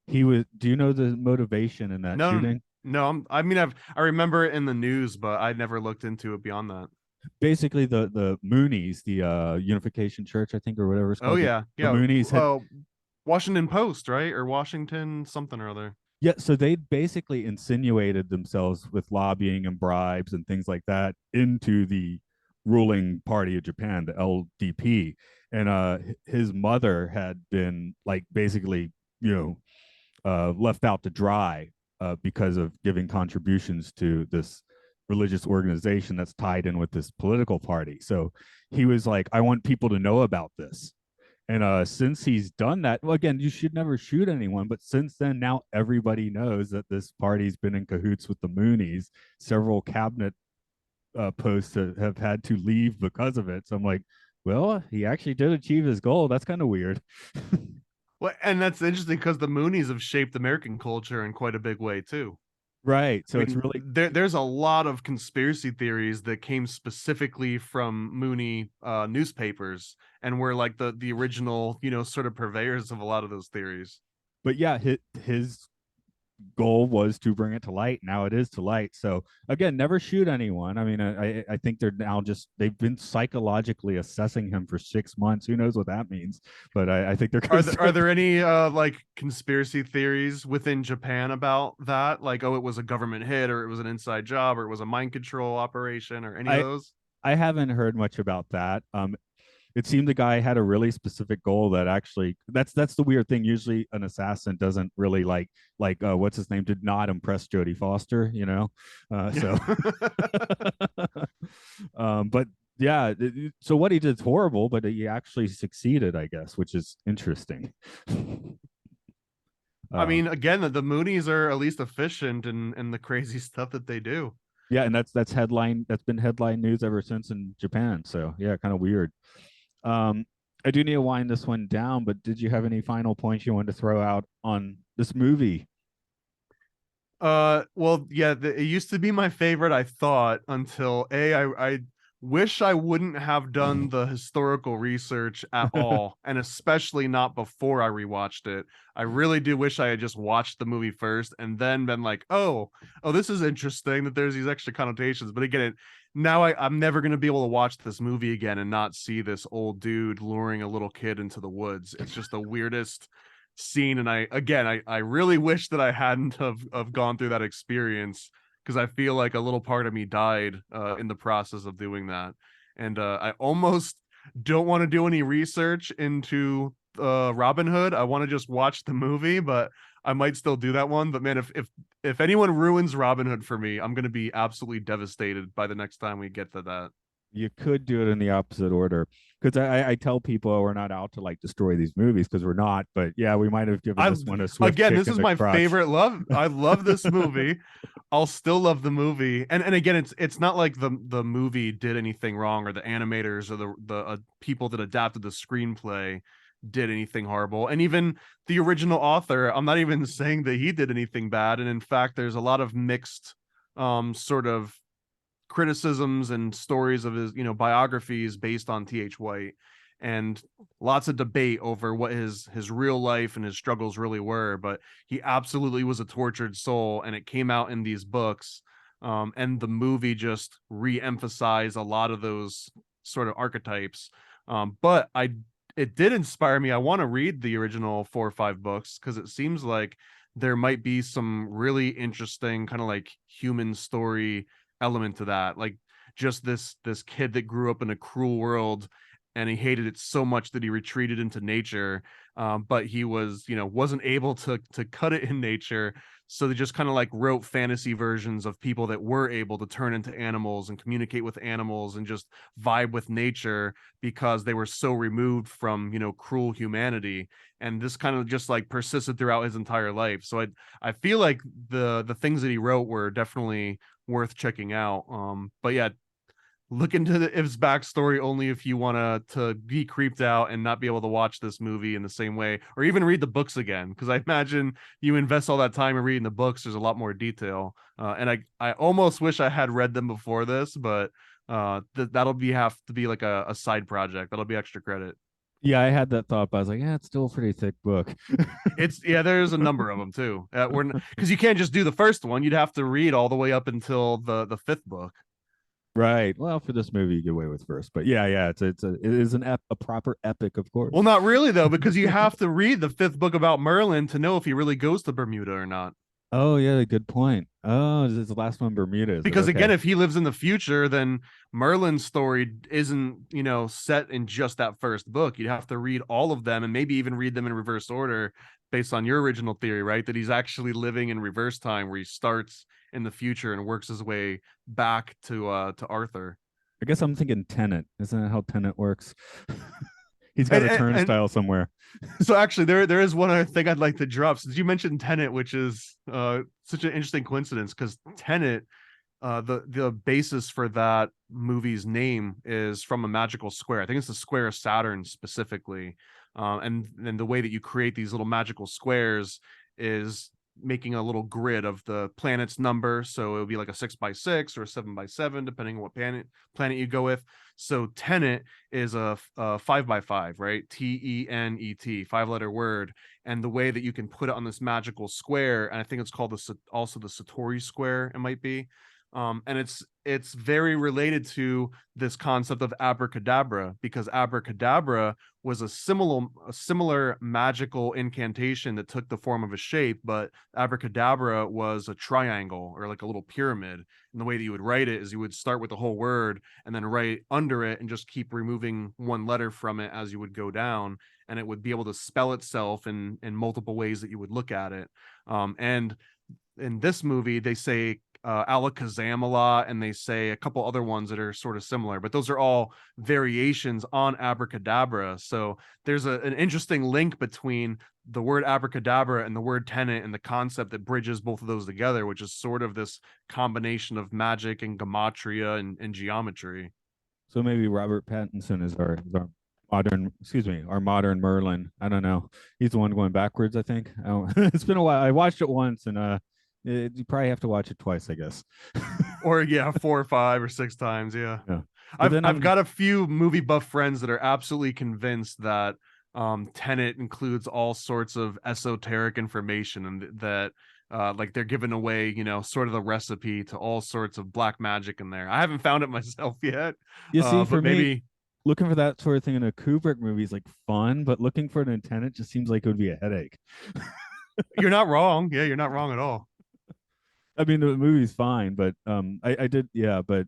He was. Do you know the motivation in that No, shooting? no, I mean I remember it in the news, but I never looked into it beyond that. Basically, the Moonies, the Unification Church, I think, or whatever it's Oh called. yeah, The yeah. Moonies had. Washington Post, right? Or Washington something or other. Yeah, so they basically insinuated themselves with lobbying and bribes and things like that into the ruling party of Japan, the LDP. And his mother had been like basically, left out to dry because of giving contributions to this religious organization that's tied in with this political party. So he was like, I want people to know about this. And since he's done that, well, again, you should never shoot anyone. But since then, now everybody knows that this party's been in cahoots with the Moonies. Several cabinet posts have had to leave because of it. So I'm like, well, he actually did achieve his goal. That's kind of weird. Well, and that's interesting because the Moonies have shaped American culture in quite a big way too. Right. I So it's mean, really, there's a lot of conspiracy theories that came specifically from Mooney newspapers and were like the original, sort of purveyors of a lot of those theories. but yeah, his goal was to bring it to light. Now it is to light. So again, never shoot anyone. I mean, I think they're now just they've been psychologically assessing him for 6 months. Who knows what that means? But I think they're Are going to there are start. there any like conspiracy theories within Japan about that? Like, oh, it was a government hit, or it was an inside job, or it was a mind control operation, or any of I those? I haven't heard much about that. It seemed the guy had a really specific goal that actually that's the weird thing. Usually an assassin doesn't really what's his name did not impress Jodie Foster, Yeah. so but yeah, so what he did is horrible, but he actually succeeded, I guess, which is interesting. I um mean, again, the Moonies are at least efficient in the crazy stuff that they do. yeah, and that's been headline news ever since in Japan. So yeah, kind of weird. Um, I do need to wind this one down, but did you have any final points you wanted to throw out on this movie? Well, yeah, it used to be my favorite, I thought, until I wish I wouldn't have done the historical research at all, and especially not before I rewatched it. I really do wish I had just watched the movie first and then been like, oh, this is interesting that there's these extra connotations. But again, now I'm never gonna be able to watch this movie again and not see this old dude luring a little kid into the woods. It's just the weirdest scene, and I really wish that I hadn't have gone through that experience, because I feel like a little part of me died in the process of doing that. And I almost don't want to do any research into Robin Hood. I want to just watch the movie, but I might still do that one. But man, if anyone ruins Robin Hood for me, I'm gonna be absolutely devastated by the next time we get to that. You could do it in the opposite order because I tell people, oh, we're not out to like destroy these movies because we're not. But yeah, we might have given I this one a swift Again, kick this in is the my crotch. favorite love. I love this movie. I'll still love the movie. And again, it's not like the movie did anything wrong or the animators or the people that adapted the screenplay did anything horrible. And even the original author, I'm not even saying that he did anything bad. And in fact, there's a lot of mixed sort of criticisms and stories of his, biographies based on Th White, and lots of debate over what his real life and his struggles really were. But he absolutely was a tortured soul, and it came out in these books. And the movie just re-emphasized a lot of those sort of archetypes. But it did inspire me. I want to read the original 4 or 5 books because it seems like there might be some really interesting kind of like human story element to that. Like just this kid that grew up in a cruel world, and he hated it so much that he retreated into nature. But he wasn't able to cut it in nature, so they just kind of like wrote fantasy versions of people that were able to turn into animals and communicate with animals and just vibe with nature because they were so removed from cruel humanity. And this kind of just like persisted throughout his entire life. So I feel like the things that he wrote were definitely worth checking out. But yeah, look into his backstory only if you want to be creeped out and not be able to watch this movie in the same way, or even read the books again. Because I imagine you invest all that time in reading the books, there's a lot more detail. And I almost wish I had read them before this, but that'll be have to be like a side project. That'll be extra credit. Yeah, I had that thought, but I was like, yeah, it's still a pretty thick book. It's yeah, there's a number of them too. We're because you can't just do the first one. You'd have to read all the way up until the fifth book. Right. Well, for this movie, you get away with first, but yeah, yeah, it is a proper epic, of Well, course. not really though, because you have to read the fifth book about Merlin to know if he really goes to Bermuda or not. Oh yeah, good point. Oh, this is the last one, Bermuda, is it? Because again, Okay. if he lives in the future, then Merlin's story isn't, set in just that first book. You'd have to read all of them and maybe even read them in reverse order based on your original theory, right? That he's actually living in reverse time where he starts in the future and works his way back to Arthur. I guess I'm thinking Tenet. Isn't that how Tenet works? He's got And, a and turnstile somewhere. so actually there is one other thing I'd like to drop since you mentioned Tenet, which is such an interesting coincidence because Tenet, the basis for that movie's name is from a magical square. I think it's the square of Saturn specifically. And then the way that you create these little magical squares is making a little grid of the planet's number. So it would be like a 6x6 or a 7x7, depending on what planet you go with. So Tenet is a 5x5, right? Tenet, 5-letter word. And the way that you can put it on this magical square, and I think it's called also the Satori square, it might be. And it's very related to this concept of abracadabra, because abracadabra was a similar magical incantation that took the form of a shape, but abracadabra was a triangle or like a little pyramid. And the way that you would write it is you would start with the whole word and then write under it and just keep removing one letter from it as you would go down, and it would be able to spell itself in multiple ways that you would look at it. And in this movie, they say Alakazam a lot, and they say a couple other ones that are sort of similar, but those are all variations on abracadabra. So there's an interesting link between the word abracadabra and the word Tenet and the concept that bridges both of those together, which is sort of this combination of magic and gematria and geometry. So maybe Robert Pattinson is our modern, excuse me, our modern Merlin. I don't know. He's the one going backwards, I think. It's been a while. I watched it once, and you probably have to watch it twice, I guess. Or yeah, 4 or 5 or 6 times. Yeah. Yeah. But I've then I've I'm got a few movie buff friends that are absolutely convinced that Tenet includes all sorts of esoteric information, and that like they're giving away, sort of the recipe to all sorts of black magic in there. I haven't found it myself yet. you see, for But me, maybe looking for that sort of thing in a Kubrick movie is like fun, but looking for an antenna just seems like it would be a headache. you're not wrong. Yeah, you're not wrong at all. I mean, the movie's fine, but I did, yeah, but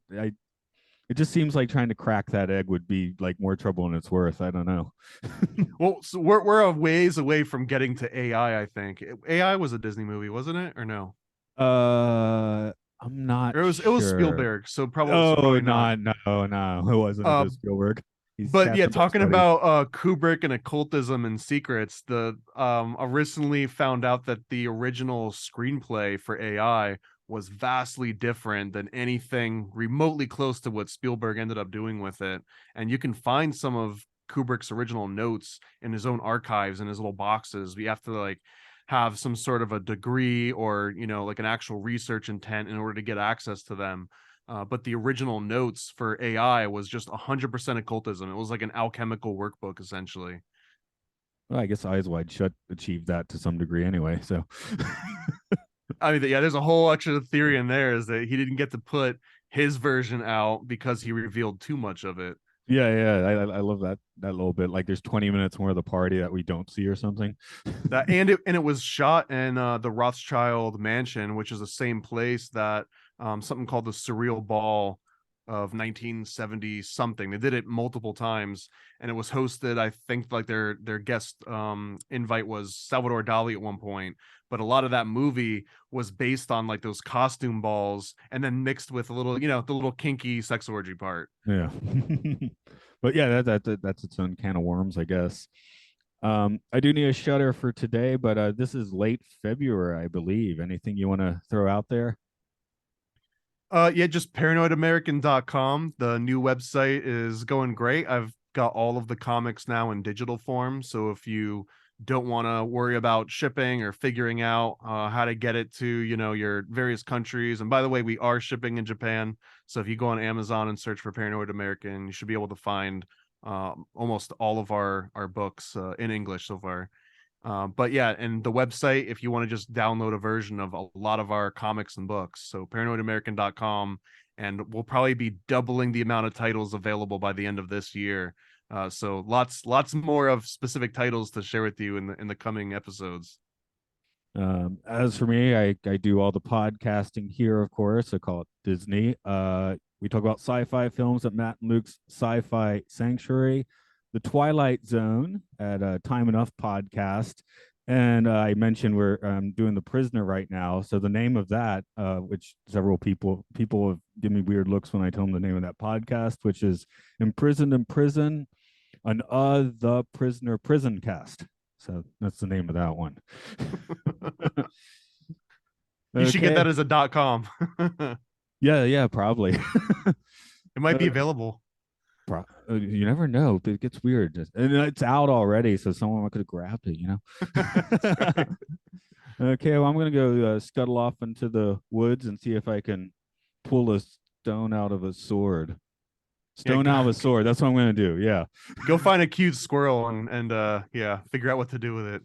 It just seems like trying to crack that egg would be like more trouble than it's worth. I don't know. Well, so we're a ways away from getting to AI. I think AI was a Disney movie, wasn't it, or no? I'm not Or it was sure. Spielberg, so Oh, probably not. not no, no, it wasn't Uh, a Spielberg. He's but yeah, casting best talking buddies. about Kubrick and occultism and secrets, the I recently found out that the original screenplay for AI was vastly different than anything remotely close to what Spielberg ended up doing with it. And you can find some of Kubrick's original notes in his own archives in his little boxes. We have to like have some sort of a degree or like an actual research intent in order to get access to them. But the original notes for AI was just 100% occultism. It was like an alchemical workbook, essentially. Well, I guess Eyes Wide Shut achieved that to some degree anyway. So I mean, yeah, there's a whole extra theory in there is that he didn't get to put his version out because he revealed too much of it. yeah, yeah, I love that little bit. Like there's 20 minutes more of the party that we don't see or something. That and it was shot in the Rothschild Mansion, which is the same place that something called the Surreal Ball of 1970 something. They did it multiple times, and it was hosted. I think like their guest invite was Salvador Dali at one point, but a lot of that movie was based on like those costume balls, and then mixed with a little, the little kinky sex orgy part. Yeah. But yeah, that's its own can of worms, I guess. I do need a shutter for today, but this is late February, I believe. Anything you want to throw out there? Yeah, just paranoidamerican.com. The new website is going great. I've got all of the comics now in digital form. So if you don't want to worry about shipping or figuring out how to get it to, your various countries. And by the way, we are shipping in Japan. So if you go on Amazon and search for Paranoid American, you should be able to find almost all of our books in English so far. But yeah, and the website, if you want to just download a version of a lot of our comics and books, so paranoidamerican.com, and we'll probably be doubling the amount of titles available by the end of this year. So lots more of specific titles to share with you in the coming episodes. As for me, I do all the podcasting here, of course. I call it Disney. We talk about sci-fi films at Matt and Luke's Sci-Fi Sanctuary, The Twilight Zone at Time Enough podcast, and I mentioned we're doing The Prisoner right now. So the name of that, which several people have given me weird looks when I tell them the name of that podcast, which is Imprisoned in Prison, an the Prisoner Prison Cast. So that's the name of that one. You should get Okay. that as a .com. It Yeah, yeah, probably. might be Uh, available. you never know. It gets weird. And it's out already, so someone could have grabbed it, That's right. Okay, well, I'm going to go scuttle off into the woods and see if I can pull a stone out of a sword. Yeah, Stone out of a sword. That's what I'm going to do. Yeah. go find a cute squirrel and yeah, figure out what to do with it.